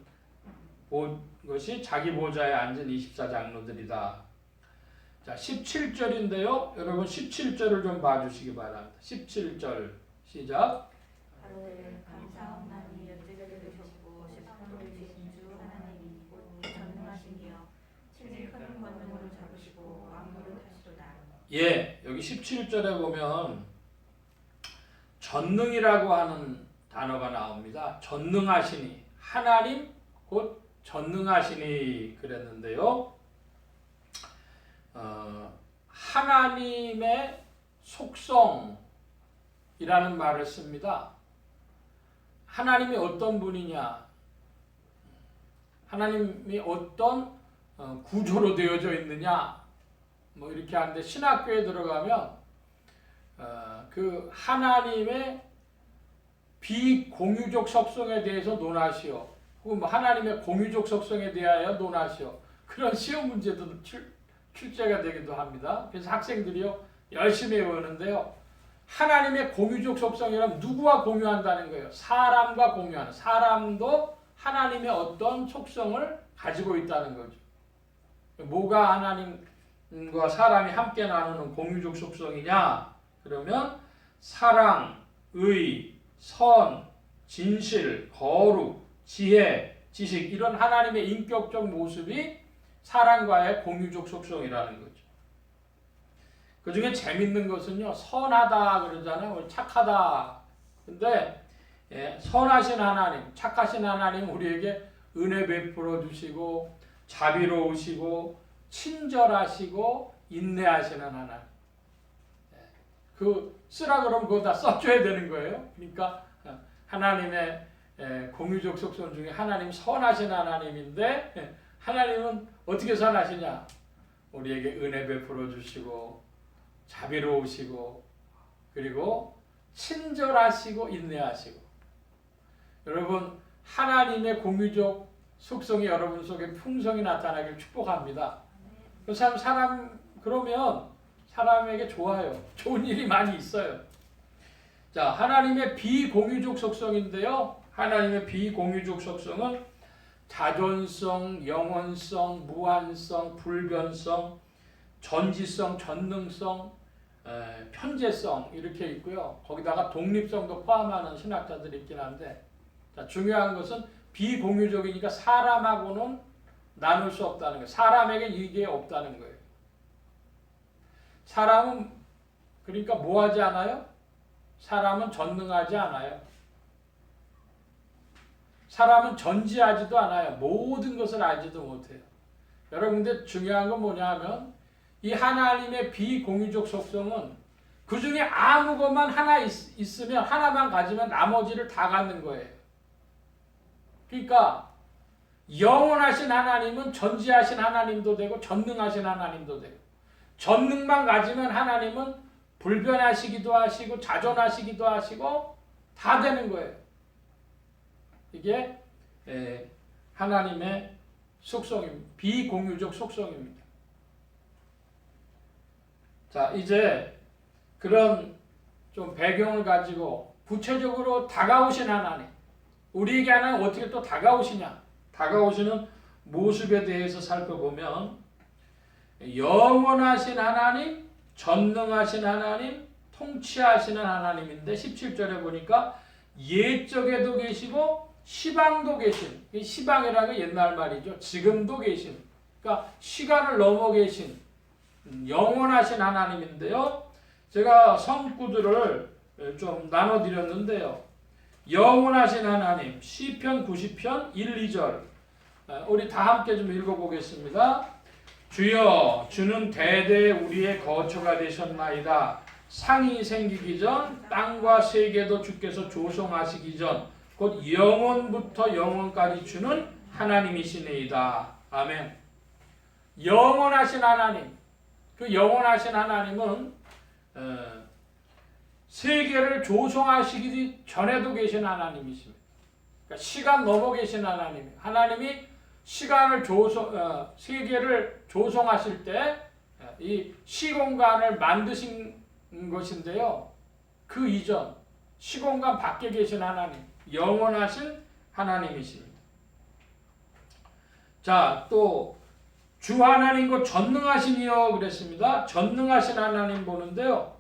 것이 자기 보좌에 앉은 24장로들이다. 자, 17절인데요. 여러분 17절을 좀 봐주시기 바랍니다. 17절 시작. 감사하나니 여태까지 되셨고 십상도를 주신 주 하나님이 곧 전능하시니여 친히 큰 권능으로 잡으시고 왕노릇 하시도다. 예, 여기 17절에 보면 전능이라고 하는 단어가 나옵니다. 전능하시니, 하나님 곧 전능하시니 그랬는데요. 하나님의 속성이라는 말을 씁니다. 하나님이 어떤 분이냐, 하나님이 어떤 구조로 되어져 있느냐, 뭐 이렇게 하는데 신학교에 들어가면 그 하나님의 비공유적 속성에 대해서 논하시오, 혹은 뭐 하나님의 공유적 속성에 대하여 논하시오, 그런 시험 문제도 출제가 되기도 합니다. 그래서 학생들이요 열심히 외우는데요. 하나님의 공유적 속성이란 누구와 공유한다는 거예요? 사람과 공유하는, 사람도 하나님의 어떤 속성을 가지고 있다는 거죠. 뭐가 하나님과 사람이 함께 나누는 공유적 속성이냐? 그러면 사랑, 의, 선, 진실, 거룩, 지혜, 지식 이런 하나님의 인격적 모습이 사람과의 공유적 속성이라는 거죠. 그 중에 재밌는 것은요, 선하다 그러잖아요. 착하다. 근데 선하신 하나님, 착하신 하나님 우리에게 은혜 베풀어 주시고 자비로우시고 친절하시고 인내하시는 하나님. 그 쓰라 그러면 그거 다 써줘야 되는 거예요. 그러니까 하나님의 공유적 속성 중에 하나님 선하신 하나님인데 하나님은 어떻게 선하시냐? 우리에게 은혜 베풀어 주시고 자비로우시고 그리고 친절하시고 인내하시고. 여러분 하나님의 공유적 속성이 여러분 속에 풍성히 나타나길 축복합니다. 그 사람 그러면 사람에게 좋아요. 좋은 일이 많이 있어요. 자, 하나님의 비공유적 속성인데요. 하나님의 비공유적 속성은 자존성, 영원성, 무한성, 불변성, 전지성, 전능성, 편재성 이렇게 있고요. 거기다가 독립성도 포함하는 신학자들이 있긴 한데, 자, 중요한 것은 비공유적이니까 사람하고는 나눌 수 없다는 거예요. 사람에게 이게 없다는 거예요. 사람은 그러니까 뭐 하지 않아요? 사람은 전능하지 않아요. 사람은 전지하지도 않아요. 모든 것을 알지도 못해요. 여러분 근데 중요한 건 뭐냐 하면 이 하나님의 비공유적 속성은 그 중에 아무 것만 하나 있으면 하나만 가지면 나머지를 다 갖는 거예요. 그러니까 영원하신 하나님은 전지하신 하나님도 되고 전능하신 하나님도 되고 전능만 가지면 하나님은 불변하시기도 하시고 자존하시기도 하시고 다 되는 거예요. 이게 하나님의 속성입니다. 비공유적 속성입니다. 자, 이제 그런 좀 배경을 가지고 구체적으로 다가오신 하나님, 우리에게 하나님 어떻게 또 다가오시냐? 다가오시는 모습에 대해서 살펴보면 영원하신 하나님, 전능하신 하나님, 통치하시는 하나님인데 17절에 보니까 옛적에도 계시고 시방도 계신, 시방이라는 게 옛날 말이죠. 지금도 계신, 그러니까 시간을 넘어 계신 영원하신 하나님인데요. 제가 성구들을 좀 나눠드렸는데요. 영원하신 하나님, 시편 90편 1, 2절 우리 다 함께 좀 읽어보겠습니다. 주여, 주는 대대 우리의 거처가 되셨나이다. 상이 생기기 전 땅과 세계도 주께서 조성하시기 전 곧 영원부터 영원까지 주는 하나님이시니이다. 아멘. 영원하신 하나님, 그 영원하신 하나님은 세계를 조성하시기 전에도 계신 하나님이십니다. 그러니까 시간 넘어 계신 하나님. 하나님이 시간을 세계를 조성하실 때 이 시공간을 만드신 것인데요. 그 이전 시공간 밖에 계신 하나님, 영원하신 하나님이십니다. 자, 또 주 하나님과 전능하시니요 그랬습니다. 전능하신 하나님 보는데요.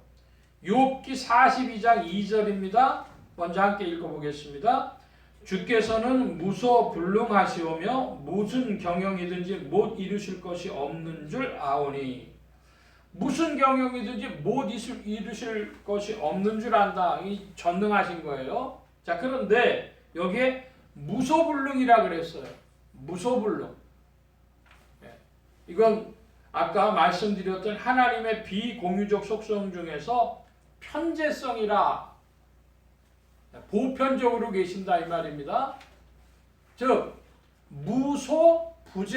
욥기 42장 2절입니다. 먼저 함께 읽어보겠습니다. 주께서는 무소불능하시오며 무슨 경영이든지 못 이루실 것이 없는 줄 아오니. 무슨 경영이든지 못 이루실 것이 없는 줄 안다. 이 전능하신 거예요. 자, 그런데 여기에 무소불능이라 그랬어요. 무소불능. 이건 아까 말씀드렸던 하나님의 비공유적 속성 중에서 편재성이라 보편적으로 계신다 이 말입니다. 즉 무소부재하시다.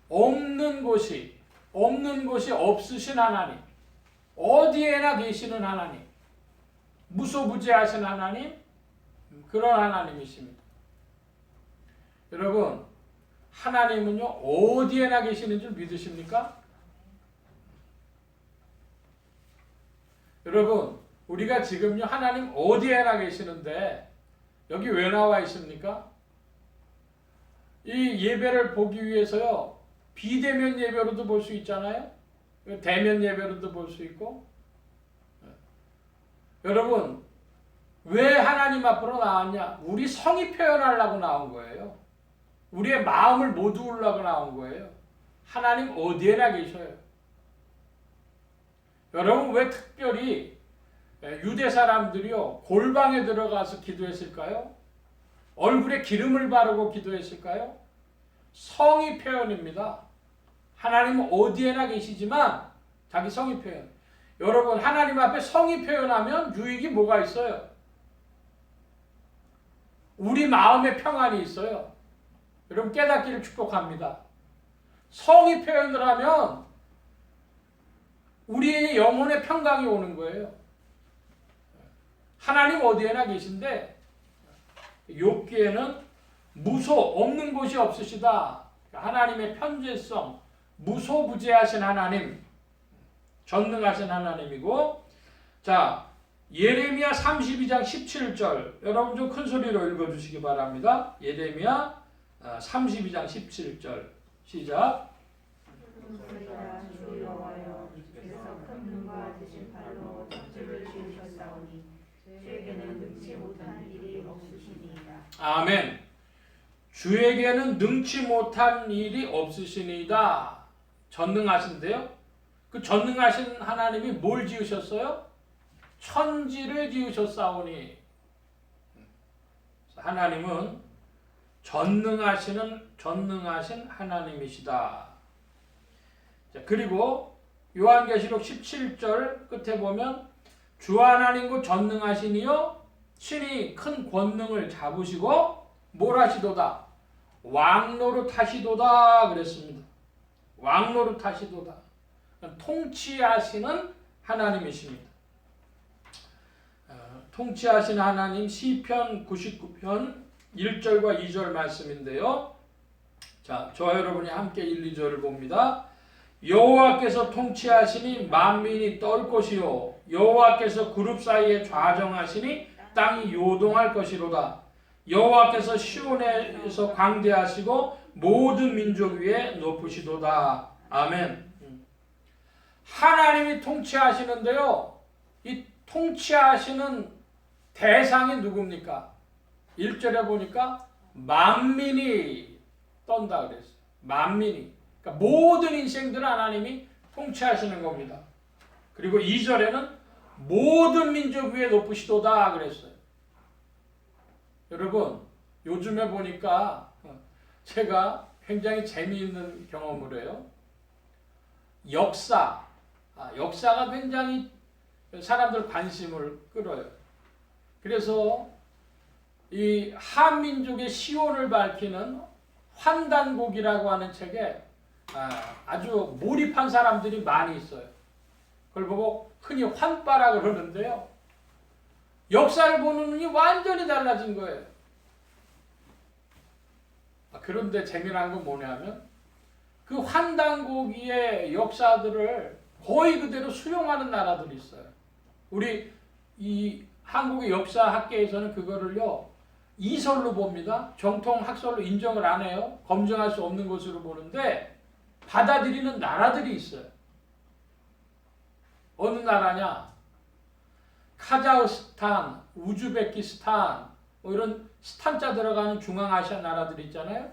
없는 곳이 없으신 하나님, 어디에나 계시는 하나님, 무소부재하신 하나님, 그런 하나님이십니다. 여러분 하나님은요 어디에나 계시는 줄 믿으십니까? 여러분 우리가 지금요 하나님 어디에나 계시는데 여기 왜 나와 있습니까? 이 예배를 보기 위해서요, 비대면 예배로도 볼 수 있잖아요. 대면 예배로도 볼 수 있고. 여러분, 왜 하나님 앞으로 나왔냐? 우리 성이 표현하려고 나온 거예요. 우리의 마음을 모두우려고 나온 거예요. 하나님 어디에나 계셔요. 여러분, 왜 특별히 유대 사람들이요, 골방에 들어가서 기도했을까요? 얼굴에 기름을 바르고 기도했을까요? 성의 표현입니다. 하나님은 어디에나 계시지만 자기 성의 표현. 여러분, 하나님 앞에 성의 표현하면 유익이 뭐가 있어요? 우리 마음에 평안이 있어요. 여러분, 깨닫기를 축복합니다. 성의 표현을 하면 우리의 영혼의 평강이 오는 거예요. 하나님 어디에나 계신데 욥기에는 무소 없는 곳이 없으시다. 하나님의 편재성, 무소부재하신 하나님, 전능하신 하나님이고, 자, 예레미야 32장 17절 여러분 좀 큰 소리로 읽어주시기 바랍니다. 예레미야 32장 17절 시작. 주 여호와여, 주께서 큰 눈과 드신 발로 천지를 지으셨사오니 주에게는 능치 못한 일이 없으시니이다. 아멘. 주에게는 능치 못한 일이 없으시니이다. 전능하신데요. 그 전능하신 하나님이 뭘 지으셨어요? 천지를 지으셨사오니. 하나님은 전능하신 하나님이시다. 자, 그리고 요한계시록 17절 끝에 보면 주 하나님고 전능하시니요 친히 큰 권능을 잡으시고 뭘 하시도다? 왕노릇 하시도다 그랬습니다. 왕노릇 하시도다. 통치하시는 하나님이십니다. 통치하시는 하나님 시편 99편 1절과 2절 말씀인데요. 자, 저와 여러분이 함께 1, 2절을 봅니다. 여호와께서 통치하시니 만민이 떨 것이요 여호와께서 그룹 사이에 좌정하시니 땅이 요동할 것이로다. 여호와께서 시온에서 광대하시고 모든 민족 위에 높으시도다. 아멘. 하나님이 통치하시는데요. 이 통치하시는 대상이 누굽니까? 1절에 보니까 만민이 떤다 그랬어요. 만민이. 그러니까 모든 인생들을 하나님이 통치하시는 겁니다. 그리고 2절에는 모든 민족 위에 높으시도다 그랬어요. 여러분, 요즘에 보니까 제가 굉장히 재미있는 경험을 해요. 역사가 굉장히 사람들 관심을 끌어요. 그래서 이 한민족의 시온을 밝히는 환단곡이라고 하는 책에 아주 몰입한 사람들이 많이 있어요. 그걸 보고 흔히 환빠라 그러는데요. 역사를 보는 눈이 완전히 달라진 거예요. 그런데 재미난 건 뭐냐면 그 환단고기의 역사들을 거의 그대로 수용하는 나라들이 있어요. 우리 이 한국의 역사학계에서는 그거를요 이설로 봅니다. 정통 학설로 인정을 안 해요. 검증할 수 없는 것으로 보는데 받아들이는 나라들이 있어요. 어느 나라냐? 카자흐스탄, 우즈베키스탄 뭐 이런 스탄자 들어가는 중앙아시아 나라들 있잖아요.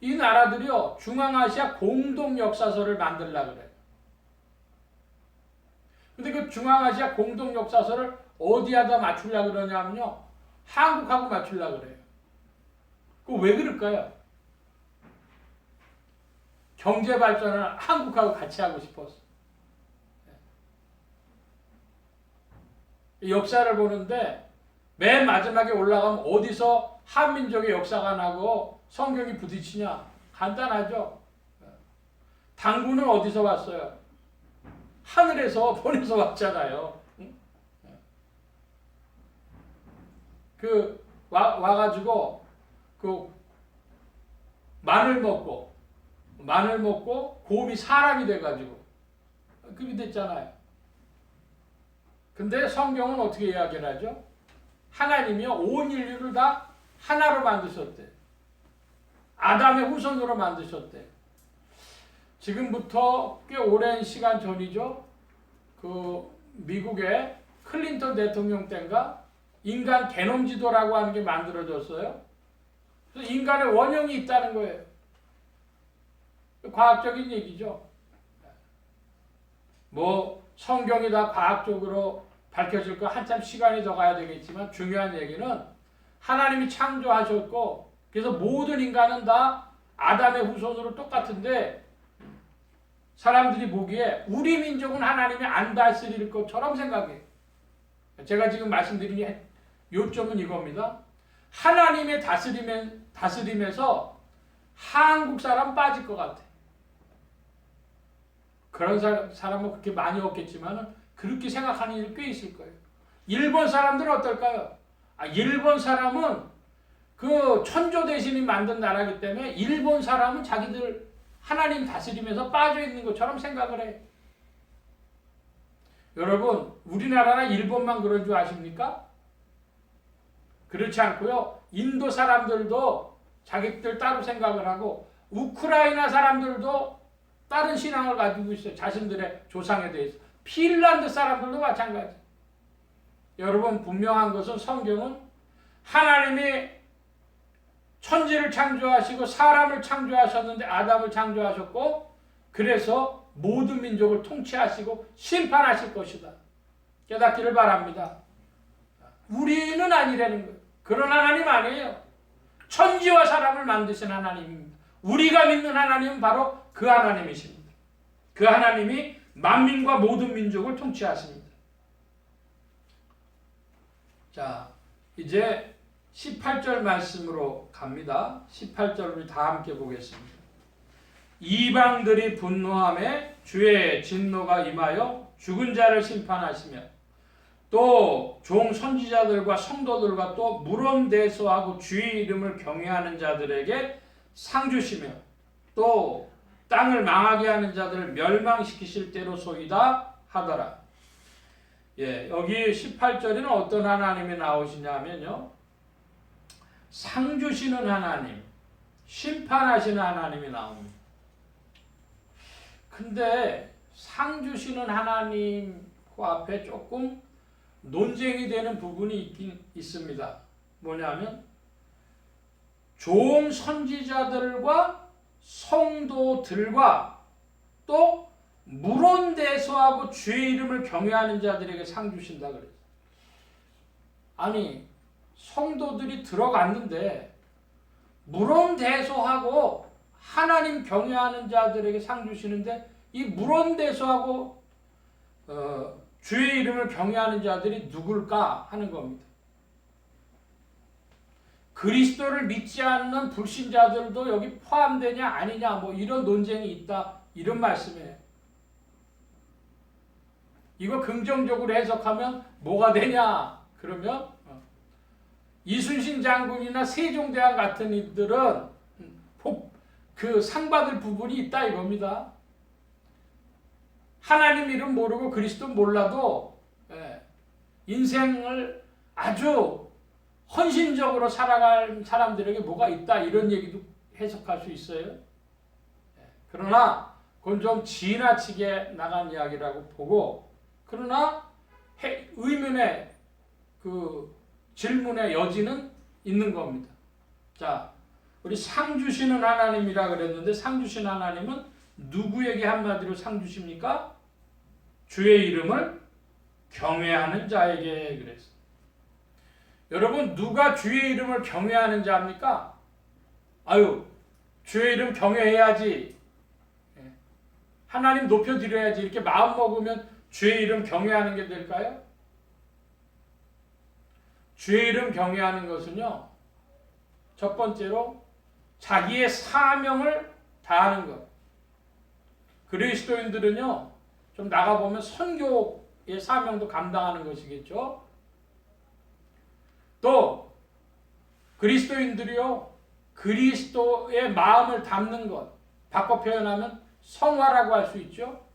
이 나라들이요 중앙아시아 공동 역사서를 만들려고 그래요. 근데 그 중앙아시아 공동 역사서를 어디에다 맞추려고 그러냐면요 한국하고 맞추려고 그래요. 그 왜 그럴까요? 경제 발전을 한국하고 같이 하고 싶었어. 역사를 보는데 맨 마지막에 올라가면 어디서 한민족의 역사가 나고 성경이 부딪히냐? 간단하죠. 당구는 어디서 왔어요? 하늘에서 보내서 왔잖아요. 와가지고 그 마늘 먹고 곰이 사람이 돼가지고 그렇게 됐잖아요. 근데 성경은 어떻게 이야기를 하죠? 하나님이요 온 인류를 다 하나로 만드셨대. 아담의 후손으로 만드셨대. 지금부터 꽤 오랜 시간 전이죠. 그 미국의 클린턴 대통령 때인가 인간 게놈 지도라고 하는 게 만들어졌어요. 그래서 인간의 원형이 있다는 거예요. 과학적인 얘기죠. 뭐 성경이 다 과학적으로 밝혀질 거 한참 시간이 더 가야 되겠지만 중요한 얘기는 하나님이 창조하셨고 그래서 모든 인간은 다 아담의 후손으로 똑같은데 사람들이 보기에 우리 민족은 하나님이 안 다스릴 것처럼 생각해요. 제가 지금 말씀드린 요점은 이겁니다. 하나님의 다스림에서 한국 사람 빠질 것 같아. 그런 사람은 그렇게 많이 없겠지만 그렇게 생각하는 일이 꽤 있을 거예요. 일본 사람들은 어떨까요? 일본 사람은 그 천조 대신이 만든 나라이기 때문에 일본 사람은 자기들 하나님 다스림에서 빠져 있는 것처럼 생각을 해. 여러분, 우리나라나 일본만 그런 줄 아십니까? 그렇지 않고요. 인도 사람들도 자기들 따로 생각을 하고 우크라이나 사람들도 다른 신앙을 가지고 있어요. 자신들의 조상에 대해서. 핀란드 사람들도 마찬가지. 여러분, 분명한 것은 성경은 하나님이 천지를 창조하시고 사람을 창조하셨는데 아담을 창조하셨고 그래서 모든 민족을 통치하시고 심판하실 것이다. 깨닫기를 바랍니다. 우리는 아니라는 거예요. 그런 하나님 아니에요. 천지와 사람을 만드신 하나님입니다. 우리가 믿는 하나님은 바로 그 하나님이십니다. 그 하나님이 만민과 모든 민족을 통치하십니다. 자, 이제 18절 말씀으로 갑니다. 18절 우리 다 함께 보겠습니다. 이방들이 분노함에 주의 진노가 임하여 죽은 자를 심판하시며 또 종 선지자들과 성도들과 또 물론대소하고 주의 이름을 경외하는 자들에게 상 주시며 또 땅을 망하게 하는 자들을 멸망시키실 때로소이다 하더라. 여기 18절에는 어떤 하나님이 나오시냐면요. 상 주시는 하나님, 심판하시는 하나님이 나옵니다. 근데 상 주시는 하나님 그 앞에 조금 논쟁이 되는 부분이 있긴 있습니다. 뭐냐면 종 선지자들과 성도들과 또 물론대소하고 주의 이름을 경외하는 자들에게 상 주신다 그랬어요. 아니 성도들이 들어갔는데 물론대소하고 하나님 경외하는 자들에게 상 주시는데 이 물론대소하고 주의 이름을 경외하는 자들이 누굴까 하는 겁니다. 그리스도를 믿지 않는 불신자들도 여기 포함되냐 아니냐 뭐 이런 논쟁이 있다 이런 말씀이에요. 이거 긍정적으로 해석하면 뭐가 되냐 그러면 이순신 장군이나 세종대왕 같은 이들은 그 상 받을 부분이 있다 이겁니다. 하나님 이름 모르고 그리스도 몰라도 인생을 아주 헌신적으로 살아갈 사람들에게 뭐가 있다 이런 얘기도 해석할 수 있어요. 그러나 그건 좀 지나치게 나간 이야기라고 보고 그러나 의문의 그 질문의 여지는 있는 겁니다. 자, 우리 상 주시는 하나님이라 그랬는데 상 주시는 하나님은 누구에게 한마디로 상 주십니까? 주의 이름을 경외하는 자에게 그랬어요. 여러분 누가 주의 이름을 경외하는 자입니까? 주의 이름 경외해야지. 하나님 높여드려야지. 이렇게 마음 먹으면 주의 이름 경외하는 게 될까요? 주의 이름 경외하는 것은요. 첫 번째로 자기의 사명을 다하는 것. 그리스도인들은요. 좀 나가보면 선교의 사명도 감당하는 것이겠죠. 또 그리스도인들이요. 그리스도의 마음을 담는 것. 바꿔 표현하면 성화라고 할 수 있죠.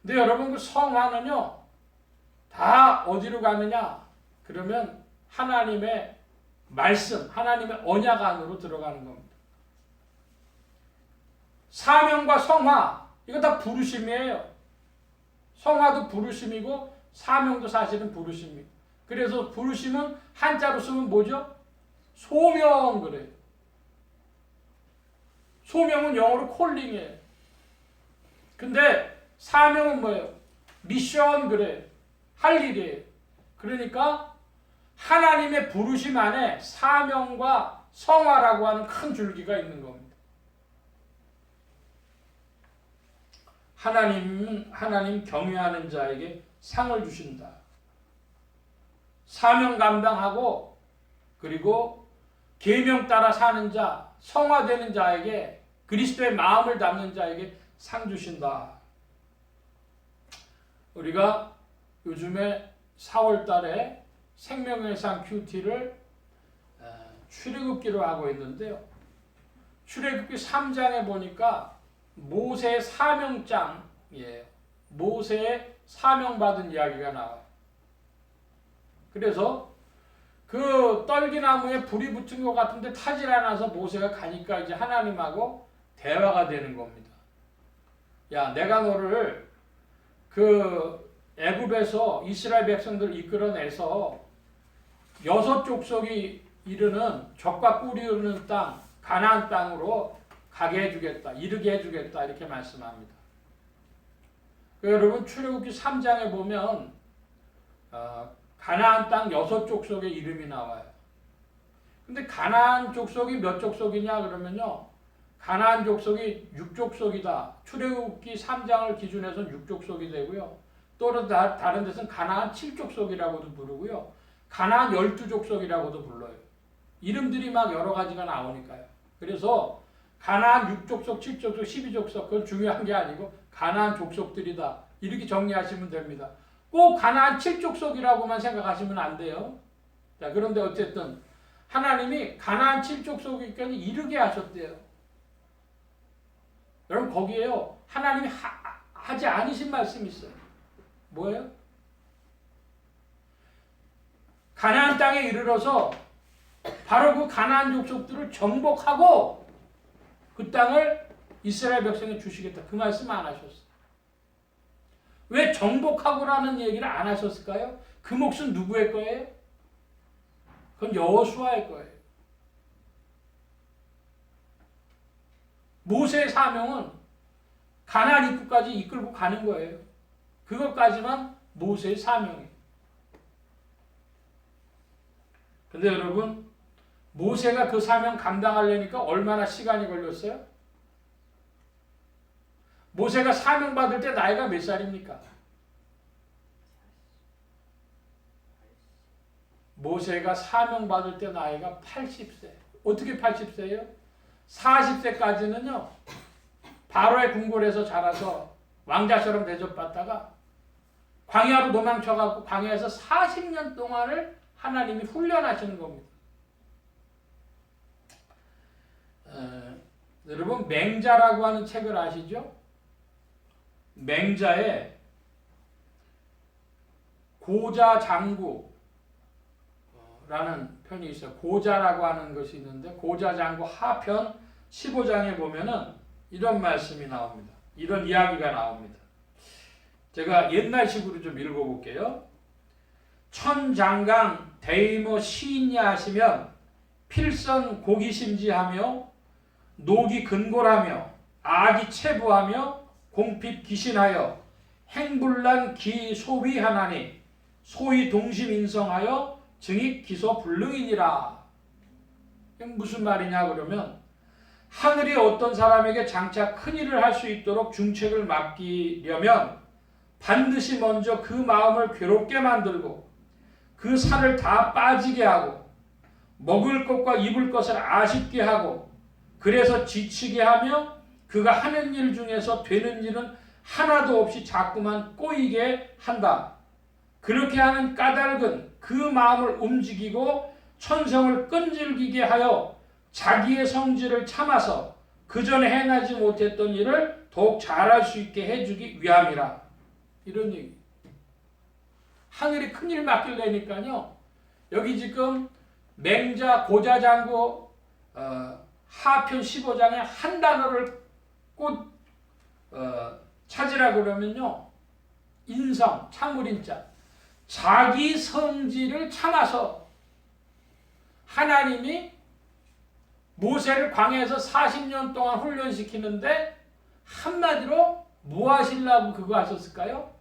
근데 여러분 그 성화는요. 다 어디로 가느냐? 그러면 하나님의 말씀, 하나님의 언약 안으로 들어가는 겁니다. 사명과 성화 이거 다 부르심이에요. 성화도 부르심이고 사명도 사실은 부르심이에요. 그래서 부르심은 한자로 쓰면 뭐죠? 소명 그래요. 소명은 영어로 콜링이에요. 근데 사명은 뭐예요? 미션 그래요. 할 일이에요. 그러니까 하나님의 부르심 안에 사명과 성화라고 하는 큰 줄기가 있는 겁니다. 하나님 경외하는 자에게 상을 주신다. 사명 감당하고 그리고 계명 따라 사는 자, 성화되는 자에게 그리스도의 마음을 담는 자에게 상 주신다. 우리가 요즘에 4월 달에 생명의 상 큐티를 출애굽기로 하고 있는데요. 출애굽기 3장에 보니까 모세의 사명장이에요. 모세의 사명받은 이야기가 나와요. 그래서 그 떨기나무에 불이 붙은 것 같은데 타질 않아서 모세가 가니까 이제 하나님하고 대화가 되는 겁니다. 야, 내가 너를 그 애굽에서 이스라엘 백성들을 이끌어내서 6 족속이 이르는 젖과 꿀이 흐르는 땅, 가나안 땅으로 가게 해주겠다, 이르게 해주겠다 이렇게 말씀합니다. 여러분 출애굽기 3장에 보면 가나안 땅 6 족속의 이름이 나와요. 근데 가나안 족속이 몇 족속이냐 그러면요. 가나안 족속이 6족속이다. 출애굽기 3장을 기준해서는 6족속이 되고요. 또 다른 데서는 가나안 7족속이라고도 부르고요. 가나안 12족속이라고도 불러요. 이름들이 막 여러 가지가 나오니까요. 그래서 가나안 6족속, 7족속, 12족속 그건 중요한 게 아니고 가나안 족속들이다. 이렇게 정리하시면 됩니다. 꼭 가나안 7족속이라고만 생각하시면 안 돼요. 자, 그런데 어쨌든 하나님이 가나안 7족속에까지 이르게 하셨대요. 여러분 거기에요. 하나님이 하지 않으신 말씀이 있어요. 뭐예요? 가나안 땅에 이르러서 바로 그 가나안 족속들을 정복하고 그 땅을 이스라엘 백성에 주시겠다. 그 말씀 안 하셨어요. 왜 정복하고라는 얘기를 안 하셨을까요? 그 몫은 누구의 거예요? 그건 여호수아의 거예요. 모세의 사명은 가나안 입구까지 이끌고 가는 거예요. 그것까지만 모세의 사명이에요. 근데 여러분 모세가 그 사명 감당하려니까 얼마나 시간이 걸렸어요? 모세가 사명 받을 때 나이가 몇 살입니까? 모세가 사명 받을 때 나이가 80세. 어떻게 80세예요? 40세까지는요. 바로의 궁궐에서 자라서 왕자처럼 대접받다가 광야로 도망쳐가고 광야에서 40년 동안을 하나님이 훈련하시는 겁니다. 여러분 맹자라고 하는 책을 아시죠? 맹자에 고자장구라는 편이 있어요. 고자라고 하는 것이 있는데 고자장구 하편 15장에 보면은 이런 말씀이 나옵니다. 이런 이야기가 나옵니다. 제가 옛날식으로 좀 읽어볼게요. 천장강 대이모 시인이 하시면 필선 고기심지하며 녹이 근골하며 악이 체부하며 공핍 기신하여 행불난 기 소위하나니 소위 동심인성하여 증익 기소 불능이니라. 무슨 말이냐 그러면 하늘이 어떤 사람에게 장차 큰일을 할 수 있도록 중책을 맡기려면 반드시 먼저 그 마음을 괴롭게 만들고 그 살을 다 빠지게 하고 먹을 것과 입을 것을 아쉽게 하고 그래서 지치게 하며 그가 하는 일 중에서 되는 일은 하나도 없이 자꾸만 꼬이게 한다. 그렇게 하는 까닭은 그 마음을 움직이고 천성을 끈질기게 하여 자기의 성질을 참아서 그전에 행하지 못했던 일을 더욱 잘할 수 있게 해주기 위함이라. 이런 얘기. 하늘이 큰일 맡기려니까요. 여기 지금 맹자 고자장구 하편 15장에 한 단어를 꼭 찾으라 그러면요. 인성, 참을인자. 자기 성질을 참아서 하나님이 모세를 광야에서 40년 동안 훈련시키는데 한마디로 뭐 하시려고 그거 하셨을까요?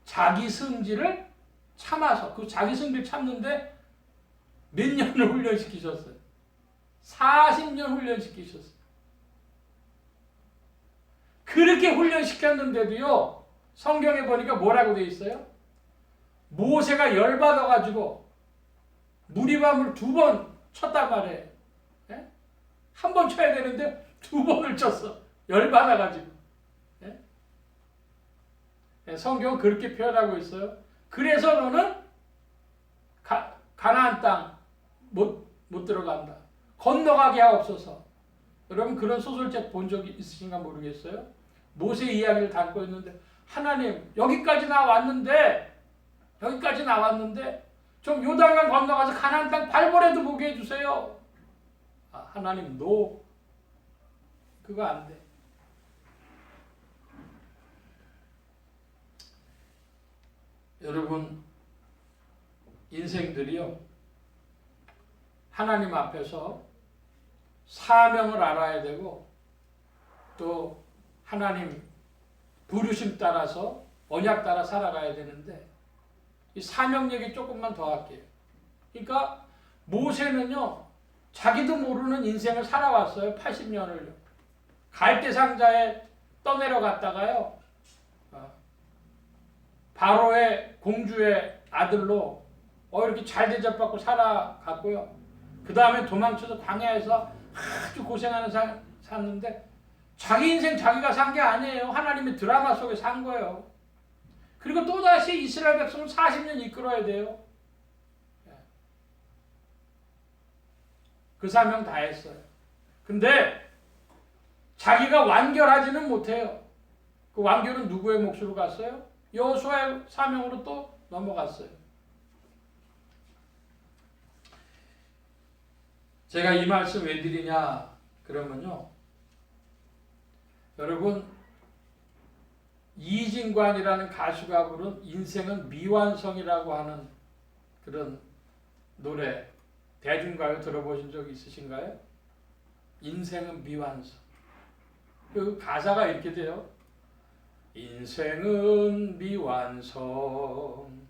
자기 성질을 참아서 그 자기 성질 참는데 몇 년을 훈련시키셨어요? 40년 훈련시키셨어요. 그렇게 훈련시켰는데도요. 성경에 보니까 뭐라고 돼 있어요? 모세가 열받아가지고 무리밤을 2번 쳤단 말이에요. 예? 한 번 쳐야 되는데 2번을 쳤어. 열받아가지고. 예? 예, 성경은 그렇게 표현하고 있어요. 그래서 너는 가나안 땅 못 들어간다. 건너가게 하옵소서. 여러분 그런 소설책 본 적 있으신가 모르겠어요. 모세 이야기를 담고 있는데 하나님 여기까지 나왔는데 좀 요단강 건너가서 가나안 땅 발벌해도 보게 해주세요. 하나님 노 그거 안 돼. 여러분 인생들이요 하나님 앞에서 사명을 알아야 되고 또 하나님 부르심 따라서 언약 따라 살아가야 되는데 이 사명 얘기 조금만 더 할게요. 그러니까 모세는요 자기도 모르는 인생을 살아왔어요. 80년을요. 갈대상자에 떠내려갔다가요 바로의 공주의 아들로 이렇게 잘 대접받고 살아갔고요. 그 다음에 도망쳐서 광야에서 아주 고생하는 샀는데 자기 인생 자기가 산 게 아니에요. 하나님의 드라마 속에 산 거예요. 그리고 또다시 이스라엘 백성을 40년 이끌어야 돼요. 그 사명 다 했어요. 근데 자기가 완결하지는 못해요. 그 완결은 누구의 몫으로 갔어요? 여호수아의 사명으로 또 넘어갔어요. 제가 이 말씀 왜 드리냐 그러면요. 여러분 이진관이라는 가수가 부른 인생은 미완성이라고 하는 그런 노래 대중가요 들어보신 적 있으신가요? 인생은 미완성. 그 가사가 이렇게 돼요. 인생은 미완성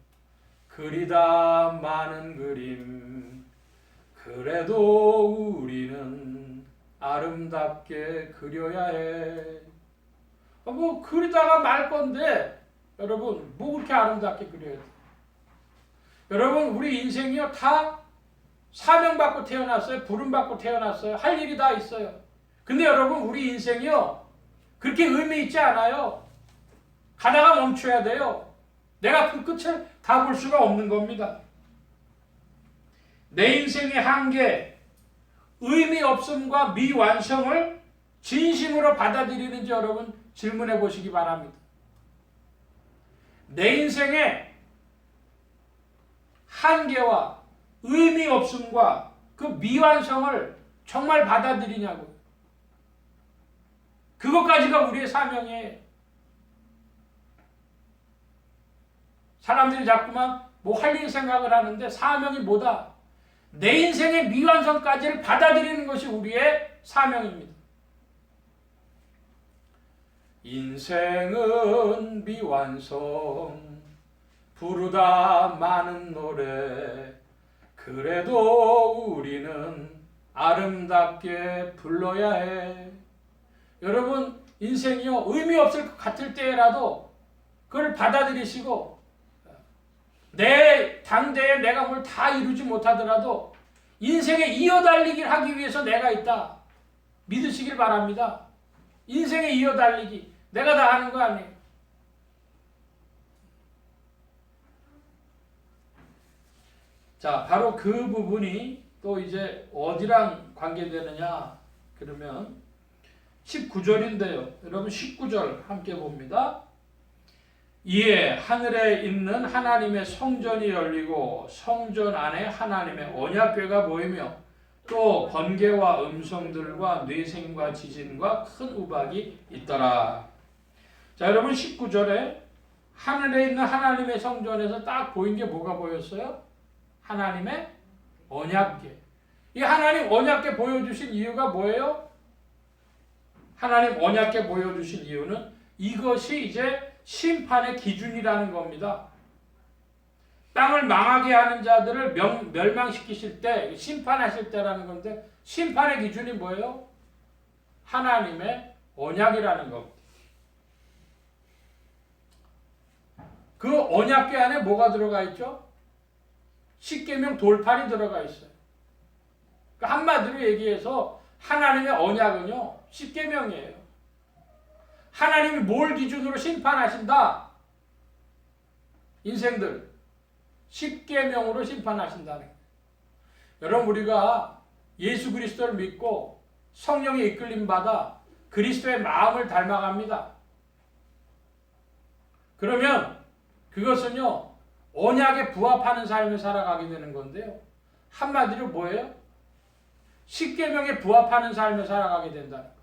그리다 많은 그림 그래도 우리는 아름답게 그려야 해. 뭐 그리다가 말 건데 여러분 뭐 그렇게 아름답게 그려야 돼? 여러분 우리 인생이요 다 사명받고 태어났어요. 부름받고 태어났어요. 할 일이 다 있어요. 근데 여러분 우리 인생이요 그렇게 의미 있지 않아요. 가다가 멈춰야 돼요. 내가 그 끝을 다 볼 수가 없는 겁니다. 내 인생의 한계, 의미 없음과 미완성을 진심으로 받아들이는지 여러분 질문해 보시기 바랍니다. 내 인생의 한계와 의미 없음과 그 미완성을 정말 받아들이냐고요. 그것까지가 우리의 사명이에요. 사람들이 자꾸만 뭐 할 일 생각을 하는데 사명이 뭐다? 내 인생의 미완성까지를 받아들이는 것이 우리의 사명입니다. 인생은 미완성 부르다 많은 노래 그래도 우리는 아름답게 불러야 해. 여러분 인생이요 의미 없을 것 같을 때라도 그걸 받아들이시고 내 당대에 내가 뭘 다 이루지 못하더라도 인생에 이어달리기를 하기 위해서 내가 있다. 믿으시길 바랍니다. 인생에 이어달리기 내가 다 하는 거 아니에요. 자, 바로 그 부분이 또 이제 어디랑 관계되느냐 그러면 19절인데요. 여러분 19절 함께 봅니다. 이에 하늘에 있는 하나님의 성전이 열리고 성전 안에 하나님의 언약궤가 보이며 또 번개와 음성들과 뇌생과 지진과 큰 우박이 있더라. 자, 여러분 19절에 하늘에 있는 하나님의 성전에서 딱 보인 게 뭐가 보였어요? 하나님의 언약궤. 이 하나님 언약궤 보여주신 이유가 뭐예요? 하나님 언약궤 보여주신 이유는 이것이 이제 심판의 기준이라는 겁니다. 땅을 망하게 하는 자들을 멸망시키실 때, 심판하실 때라는 건데, 심판의 기준이 뭐예요? 하나님의 언약이라는 겁니다. 그 언약궤 안에 뭐가 들어가 있죠? 십계명 돌판이 들어가 있어요. 그러니까 한마디로 얘기해서 하나님의 언약은요, 십계명이에요. 하나님이 뭘 기준으로 심판하신다? 인생들. 십계명으로 심판하신다는 거예요. 여러분, 우리가 예수 그리스도를 믿고 성령의 이끌림 받아 그리스도의 마음을 닮아갑니다. 그러면 그것은요, 언약에 부합하는 삶을 살아가게 되는 건데요. 한마디로 뭐예요? 십계명에 부합하는 삶을 살아가게 된다는 거예요.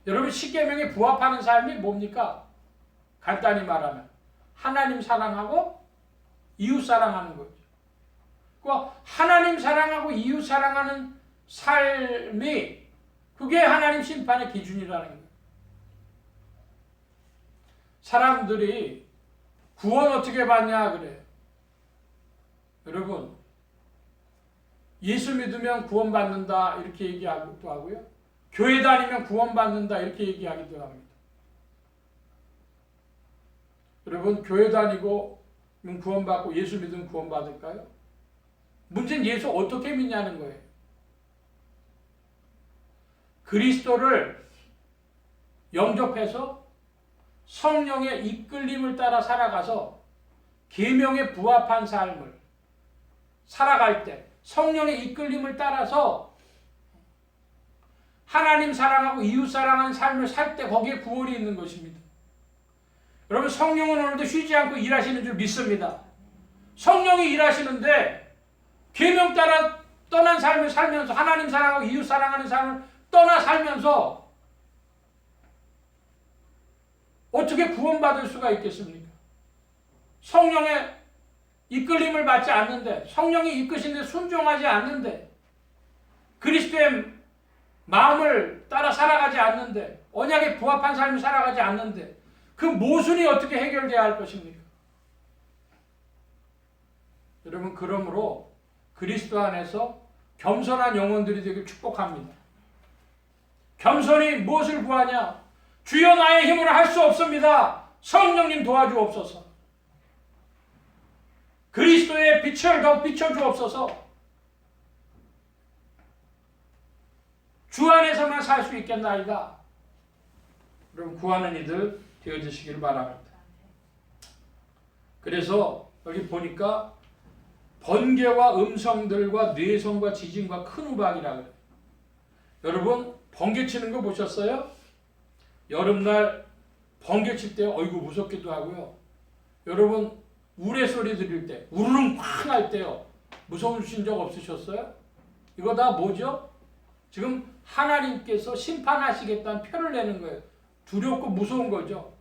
여러분, 십계명에 부합하는 삶이 뭡니까? 간단히 말하면 하나님 사랑하고 이웃 사랑하는 거죠. 그 하나님 사랑하고 이웃 사랑하는 삶이 그게 하나님 심판의 기준이라는 거예요. 사람들이 구원 어떻게 받냐 그래요. 여러분, 예수 믿으면 구원 받는다 이렇게 얘기하기도 하고요. 교회 다니면 구원 받는다 이렇게 얘기하기도 합니다. 여러분, 교회 다니고 구원받고 예수 믿으면 구원받을까요? 문제는 예수 어떻게 믿냐는 거예요. 그리스도를 영접해서 성령의 이끌림을 따라 살아가서 계명에 부합한 삶을 살아갈 때 성령의 이끌림을 따라서 하나님 사랑하고 이웃 사랑하는 삶을 살 때 거기에 구원이 있는 것입니다. 여러분, 성령은 오늘도 쉬지 않고 일하시는 줄 믿습니다. 성령이 일하시는데 계명 따라 떠난 삶을 살면서 하나님 사랑하고 이웃 사랑하는 삶을 떠나 살면서 어떻게 구원받을 수가 있겠습니까? 성령의 이끌림을 받지 않는데, 성령이 이끄시는데 순종하지 않는데, 그리스도의 마음을 따라 살아가지 않는데, 언약에 부합한 삶을 살아가지 않는데 그 모순이 어떻게 해결돼야 할 것입니까? 여러분, 그러므로 그리스도 안에서 겸손한 영혼들이 되길 축복합니다. 겸손히 무엇을 구하냐? 주여 나의 힘으로 할 수 없습니다. 성령님 도와주옵소서. 그리스도의 빛을 더 비춰주옵소서. 주 안에서만 살 수 있겠나이다. 여러분, 구하는 이들 되어주시기를 바랍니다. 그래서 여기 보니까 번개와 음성들과 뇌성과 지진과 큰 우박이라 그래요. 여러분, 번개 치는 거 보셨어요? 여름날 번개 칠 때 어이구 무섭기도 하고요. 여러분, 우레소리 들릴 때 우르릉 쾅 할 때요, 무서우신 적 없으셨어요? 이거 다 뭐죠? 지금 하나님께서 심판하시겠다는 표를 내는 거예요. 두렵고 무서운 거죠.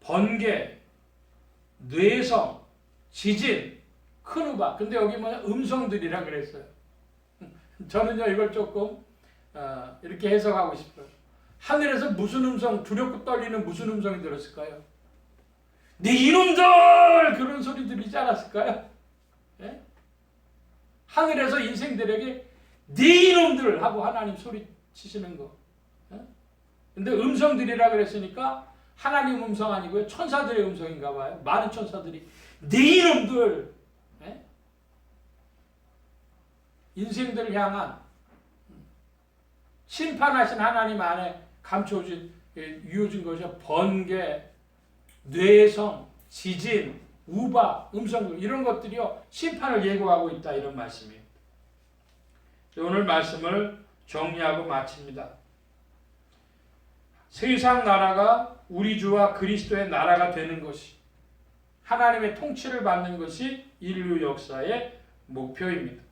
번개, 뇌성, 지진, 큰 우박. 근데 여기 뭐냐? 음성들이라 그랬어요. 저는요, 이걸 조금 이렇게 해석하고 싶어요. 하늘에서 무슨 음성, 두렵고 떨리는 무슨 음성이 들었을까요? 네 이놈들! 그런 소리 들리지 않았을까요? 예? 하늘에서 인생들에게 네 이놈들! 하고 하나님 소리 치시는 거. 예? 근데 음성들이라 그랬으니까 하나님 음성 아니고요, 천사들의 음성인가 봐요. 많은 천사들이 네 이놈들! 예? 인생들을 향한 심판하신 하나님 안에 감춰진, 이어진 것이 번개, 뇌성, 지진, 우박, 음성들, 이런 것들이요, 심판을 예고하고 있다, 이런 말씀이에요. 오늘 말씀을 정리하고 마칩니다. 세상 나라가 우리 주와 그리스도의 나라가 되는 것이, 하나님의 통치를 받는 것이 인류 역사의 목표입니다.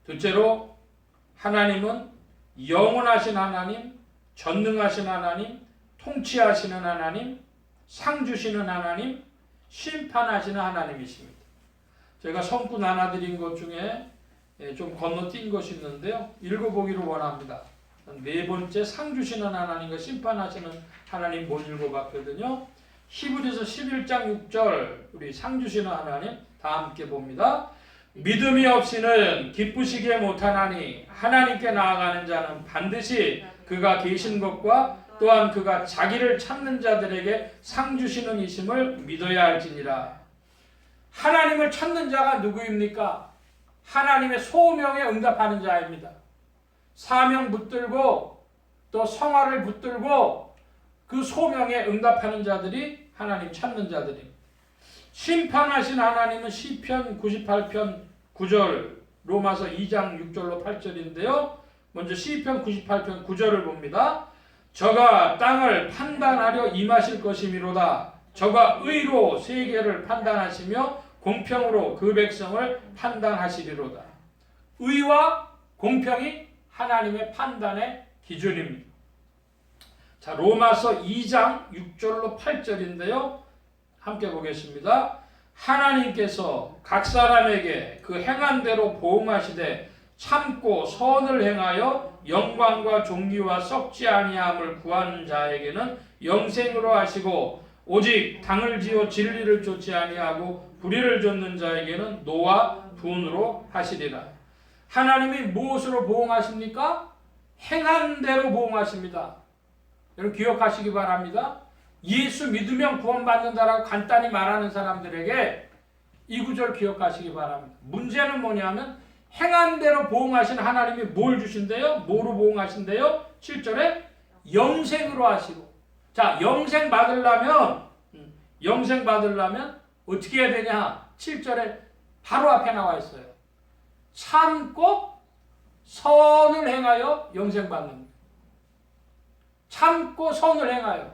둘째로 하나님은 영원하신 하나님, 전능하신 하나님, 통치하시는 하나님, 상 주시는 하나님, 심판하시는 하나님이십니다. 제가 성구 나눠드린 것 중에 좀 건너뛴 것이 있는데요. 읽어보기를 원합니다. 네 번째 상 주시는 하나님과 심판하시는 하나님 못 읽어봤거든요. 히브리서 11장 6절 우리 상 주시는 하나님 다 함께 봅니다. 믿음이 없이는 기쁘시게 못하나니 하나님께 나아가는 자는 반드시 그가 계신 것과 또한 그가 자기를 찾는 자들에게 상 주시는 이심을 믿어야 할지니라. 하나님을 찾는 자가 누구입니까? 하나님의 소명에 응답하는 자입니다. 사명 붙들고 또 성화를 붙들고 그 소명에 응답하는 자들이 하나님 찾는 자들입니다. 심판하신 하나님은 시편 98편 9절 로마서 2장 6절로 8절인데요. 먼저 시편 98편 9절을 봅니다. 저가 땅을 판단하려 임하실 것이미로다. 저가 의로 세계를 판단하시며 공평으로 그 백성을 판단하시리로다. 의와 공평이 하나님의 판단의 기준입니다. 자, 로마서 2장 6절로 8절인데요. 함께 보겠습니다. 하나님께서 각 사람에게 그 행한 대로 보응하시되 참고 선을 행하여 영광과 존귀와 썩지 아니함을 구하는 자에게는 영생으로 하시고 오직 당을 지어 진리를 쫓지 아니하고 불의를 좇는 자에게는 노와 분으로 하시리라. 하나님이 무엇으로 보응하십니까? 행한 대로 보응하십니다. 여러분 기억하시기 바랍니다. 예수 믿으면 구원받는다라고 간단히 말하는 사람들에게 이 구절 기억하시기 바랍니다. 문제는 뭐냐면 행한 대로 보응하신 하나님이 뭘 주신대요? 뭐로 보응하신대요? 7절에 영생으로 하시고. 자, 영생 받으려면 어떻게 해야 되냐? 7절에 바로 앞에 나와 있어요. 참고 선을 행하여 영생 받는 거예요. 참고 선을 행하여.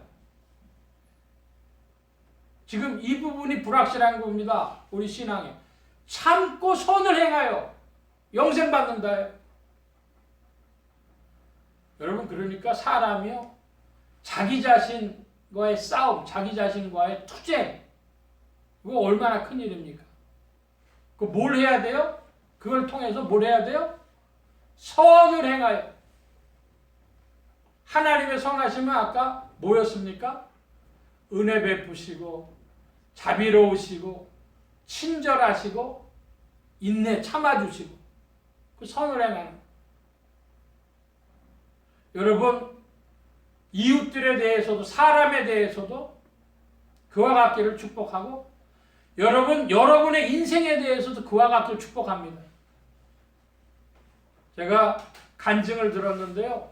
지금 이 부분이 불확실한 겁니다. 우리 신앙에. 참고 선을 행하여 영생 받는다요. 여러분 그러니까 사람이요. 자기 자신과의 싸움, 자기 자신과의 투쟁. 이거 얼마나 큰 일입니까? 그 뭘 해야 돼요? 그걸 통해서 뭘 해야 돼요? 선을 행하여. 하나님의 선하심은 아까 뭐였습니까? 은혜 베푸시고 자비로우시고 친절하시고 인내 참아주시고 그 선을 행하는. 여러분 이웃들에 대해서도 사람에 대해서도 그와 같기를 축복하고 여러분의 인생에 대해서도 그와 같기를 축복합니다. 제가 간증을 들었는데요.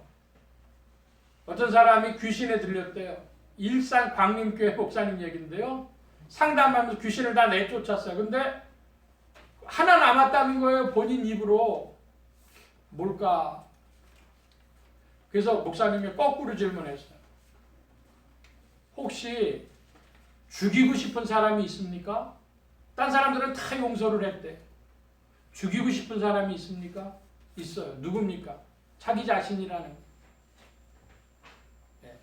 어떤 사람이 귀신에 들렸대요. 일산 광림교회 목사님 얘기인데요. 상담하면서 귀신을 다 내쫓았어요. 근데 하나 남았다는 거예요. 본인 입으로. 뭘까? 그래서 목사님이 거꾸로 질문했어요. 혹시 죽이고 싶은 사람이 있습니까? 딴 사람들은 다 용서를 했대. 죽이고 싶은 사람이 있습니까? 있어요. 누굽니까? 자기 자신이라는. 네.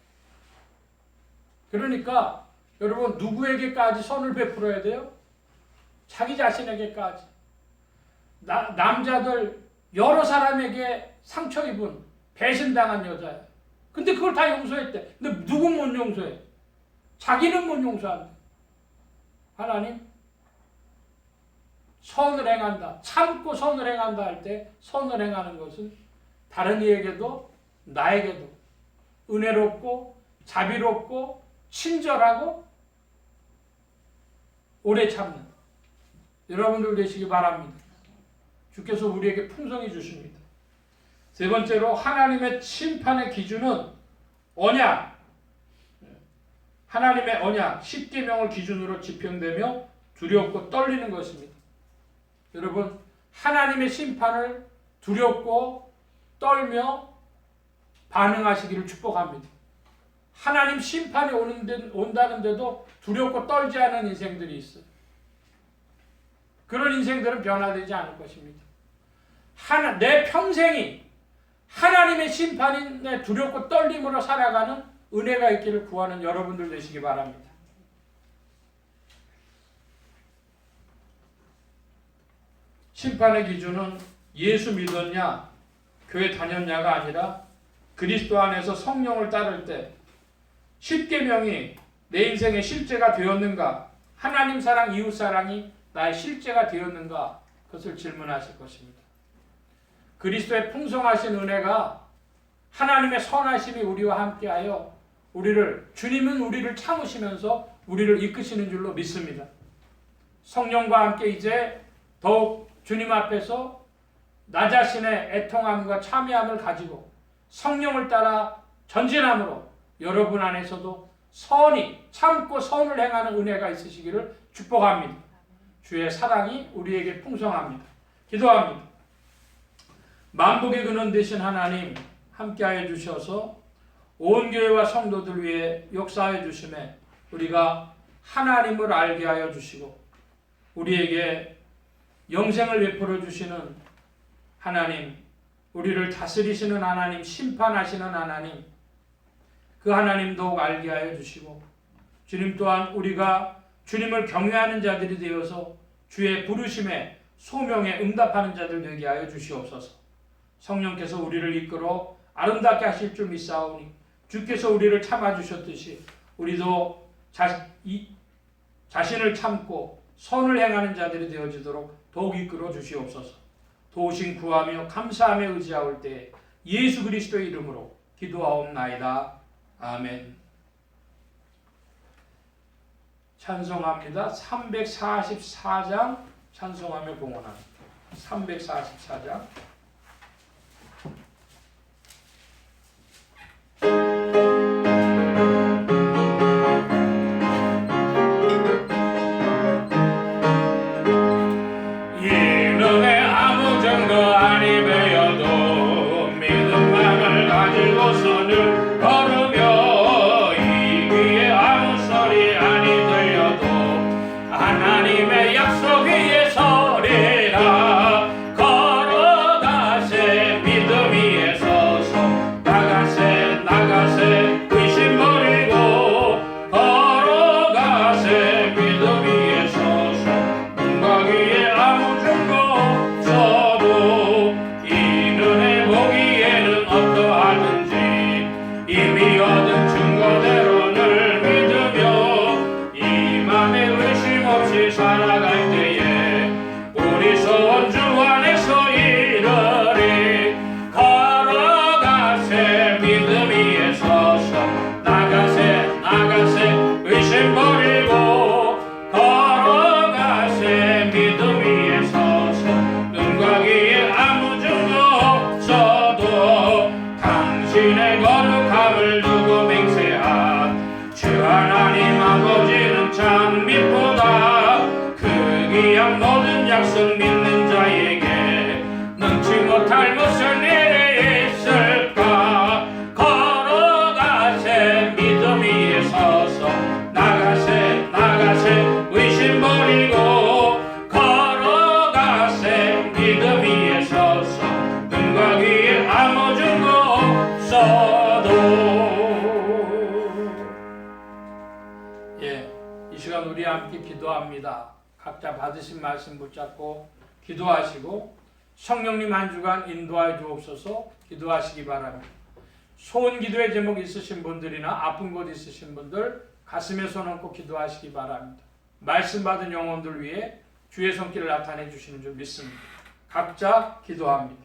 그러니까 여러분 누구에게까지 선을 베풀어야 돼요? 자기 자신에게까지. 남자들 여러 사람에게 상처 입은 배신당한 여자예요. 근데 그걸 다 용서했대. 근데 누군 못 용서해? 자기는 못 용서한다. 하나님 선을 행한다. 참고 선을 행한다 할 때 선을 행하는 것은 다른 이에게도 나에게도 은혜롭고 자비롭고 친절하고 오래 참는 여러분들 되시기 바랍니다. 주께서 우리에게 풍성히 주십니다. 세 번째로 하나님의 심판의 기준은 언약. 하나님의 언약, 십계명을 기준으로 지평되며 두렵고 떨리는 것입니다. 여러분 하나님의 심판을 두렵고 떨며 반응하시기를 축복합니다. 하나님 심판이 온다는데도 두렵고 떨지 않은 인생들이 있어요. 그런 인생들은 변화되지 않을 것입니다. 내 평생이 하나님의 심판에 두렵고 떨림으로 살아가는 은혜가 있기를 구하는 여러분들 되시기 바랍니다. 심판의 기준은 예수 믿었냐, 교회 다녔냐가 아니라 그리스도 안에서 성령을 따를 때 십계명이 내 인생의 실제가 되었는가, 하나님 사랑, 이웃 사랑이 나의 실제가 되었는가, 그것을 질문하실 것입니다. 그리스도의 풍성하신 은혜가, 하나님의 선하심이 우리와 함께하여 주님은 우리를 참으시면서 우리를 이끄시는 줄로 믿습니다. 성령과 함께 이제 더욱 주님 앞에서 나 자신의 애통함과 참여함을 가지고 성령을 따라 전진함으로 여러분 안에서도 참고 선을 행하는 은혜가 있으시기를 축복합니다. 주의 사랑이 우리에게 풍성합니다. 기도합니다. 만복의 근원 되신 하나님 함께하여 주셔서 온 교회와 성도들 위해 역사해 주심에 우리가 하나님을 알게 하여 주시고 우리에게 영생을 베풀어 주시는 하나님, 우리를 다스리시는 하나님, 심판하시는 하나님, 그 하나님 더욱 알게 하여 주시고 주님 또한 우리가 주님을 경외하는 자들이 되어서 주의 부르심에 소명에 응답하는 자들 되게 하여 주시옵소서. 성령께서 우리를 이끌어 아름답게 하실 줄 믿사오니 주께서 우리를 참아주셨듯이 우리도 자신을 참고 선을 행하는 자들이 되어지도록 더욱 이끌어 주시옵소서. 도우신 구하며 감사하며 의지하올 때 예수 그리스도의 이름으로 기도하옵나이다. 아멘. 찬송합니다. 344장 찬송하며 봉헌합니다. 344장. 우리 함께 기도합니다. 각자 받으신 말씀 붙잡고 기도하시고 성령님 한 주간 인도하여 주옵소서. 기도하시기 바랍니다. 소원 기도의 제목 있으신 분들이나 아픈 곳 있으신 분들 가슴에 손 얹고 기도하시기 바랍니다. 말씀 받은 영혼들 위해 주의 손길을 나타내 주시는 줄 믿습니다. 각자 기도합니다.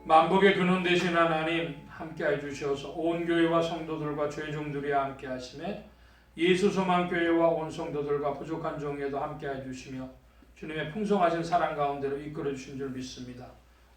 만복의 근원 되신 하나님 함께해 주셔서 온 교회와 성도들과 죄종들이 함께 하심에 예수 소망 교회와 온 성도들과 부족한 종에도 함께해 주시며 주님의 풍성하신 사랑 가운데로 이끌어 주신 줄 믿습니다.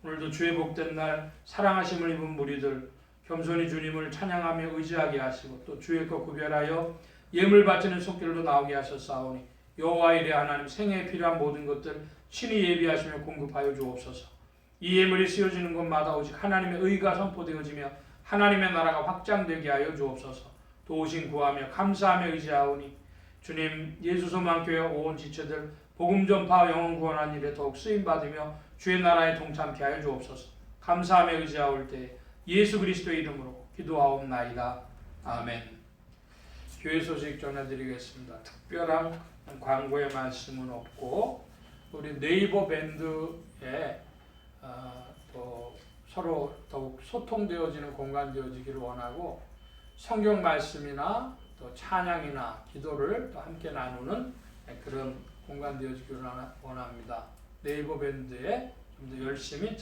오늘도 주의 복된 날 사랑하심을 입은 무리들 겸손히 주님을 찬양하며 의지하게 하시고 또 주의 것 구별하여 예물 바치는 손길로 나오게 하셨사오니 여호와 이레 하나님 생애에 필요한 모든 것들 친히 예비하시며 공급하여 주옵소서. 이 예물이 쓰여지는 곳마다 오직 하나님의 의가 선포되어지며 하나님의 나라가 확장되게 하여 주옵소서. 도우신 구하며 감사하며 의지하오니 주님 예수 소망교회 온 지체들 복음 전파 영혼 구원한 일에 더욱 쓰임 받으며 주의 나라에 동참케 하여 주옵소서. 감사하며 의지하올 때 예수 그리스도의 이름으로 기도하옵나이다. 아멘. 교회 소식 전해드리겠습니다. 특별한 광고의 말씀은 없고 우리 네이버 밴드에 또 서로 더욱 소통되어지는 공간 되어지기를 원하고 성경 말씀이나 또 찬양이나 기도를 또 함께 나누는 그런 공간 되어지기를 원합니다. 네이버 밴드에 좀 더 열심히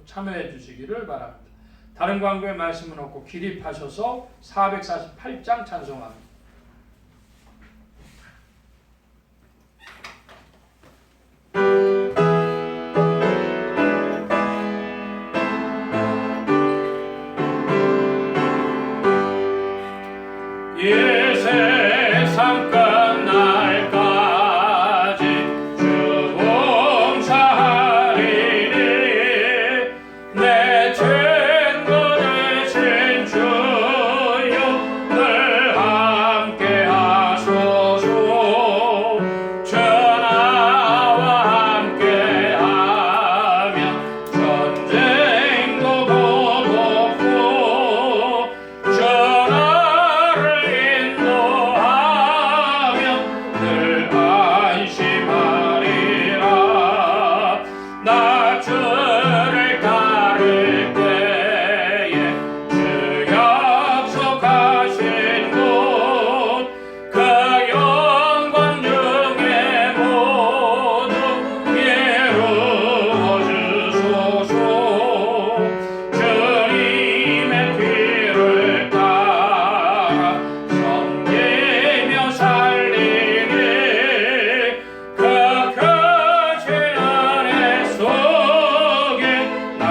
참여해 주시기를 바랍니다. 다른 광고의 말씀은 없고 기립하셔서 448장 찬송합니다. 이 세상 끝날까지 주 봉사하리니 내 친구 되신 주여 늘 함께 하소서. 전하와 함께 하면 전쟁도 고독고 나 주를 따를 때에 주 약속하신 곳 그 영광 중에 모두 이루어 주소서. 주님의 뒤를 따라 섬기며 살리니 그 크신 은혜 속에 날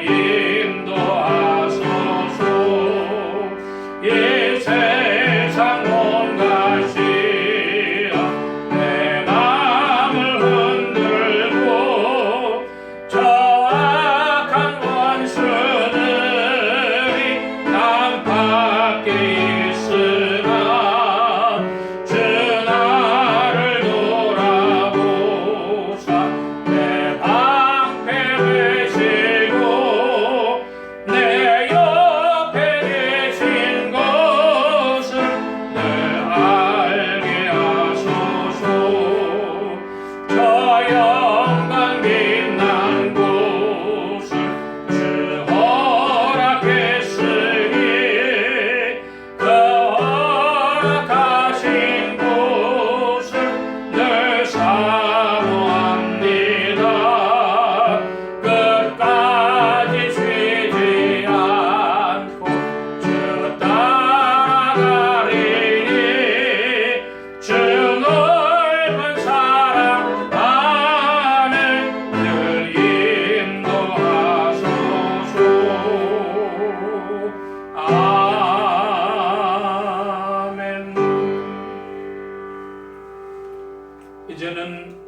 인도하소서. 이 세상 온 것이여 내 맘을 흔들고 저악한 원수들이 남 밖에 있으나 주 나를 돌아보사 내 방패 되시고 내 옆에 계신 것을 늘 알게 하소서. 저 영광 빛난 곳을 주 허락했으니 그 허락하신 곳을 늘 사모합니다. 끝까지 쉬지 않고 주 따라가리니 주 넓은 사랑 안에 늘 인도하소서. 아멘. 이제는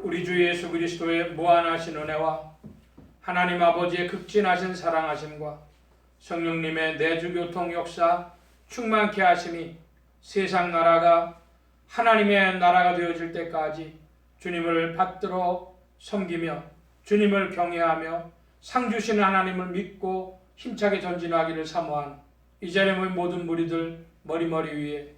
우리 주 예수 그리스도의 무한하신 은혜와 하나님 아버지의 극진하신 사랑하심과 성령님의 내주교통 역사 충만케 하심이 세상 나라가 하나님의 나라가 되어질 때까지 주님을 받들어 섬기며 주님을 경외하며 상 주시는 하나님을 믿고 힘차게 전진하기를 사모한 이 자리에 모인 모든 무리들 머리머리 위에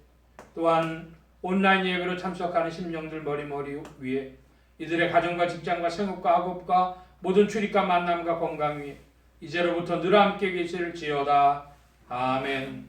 또한 온라인 예배로 참석하는 심령들 머리머리 위에 이들의 가정과 직장과 생업과 학업과 모든 출입과 만남과 건강 위에 이제로부터 늘 함께 계실지어다. 아멘.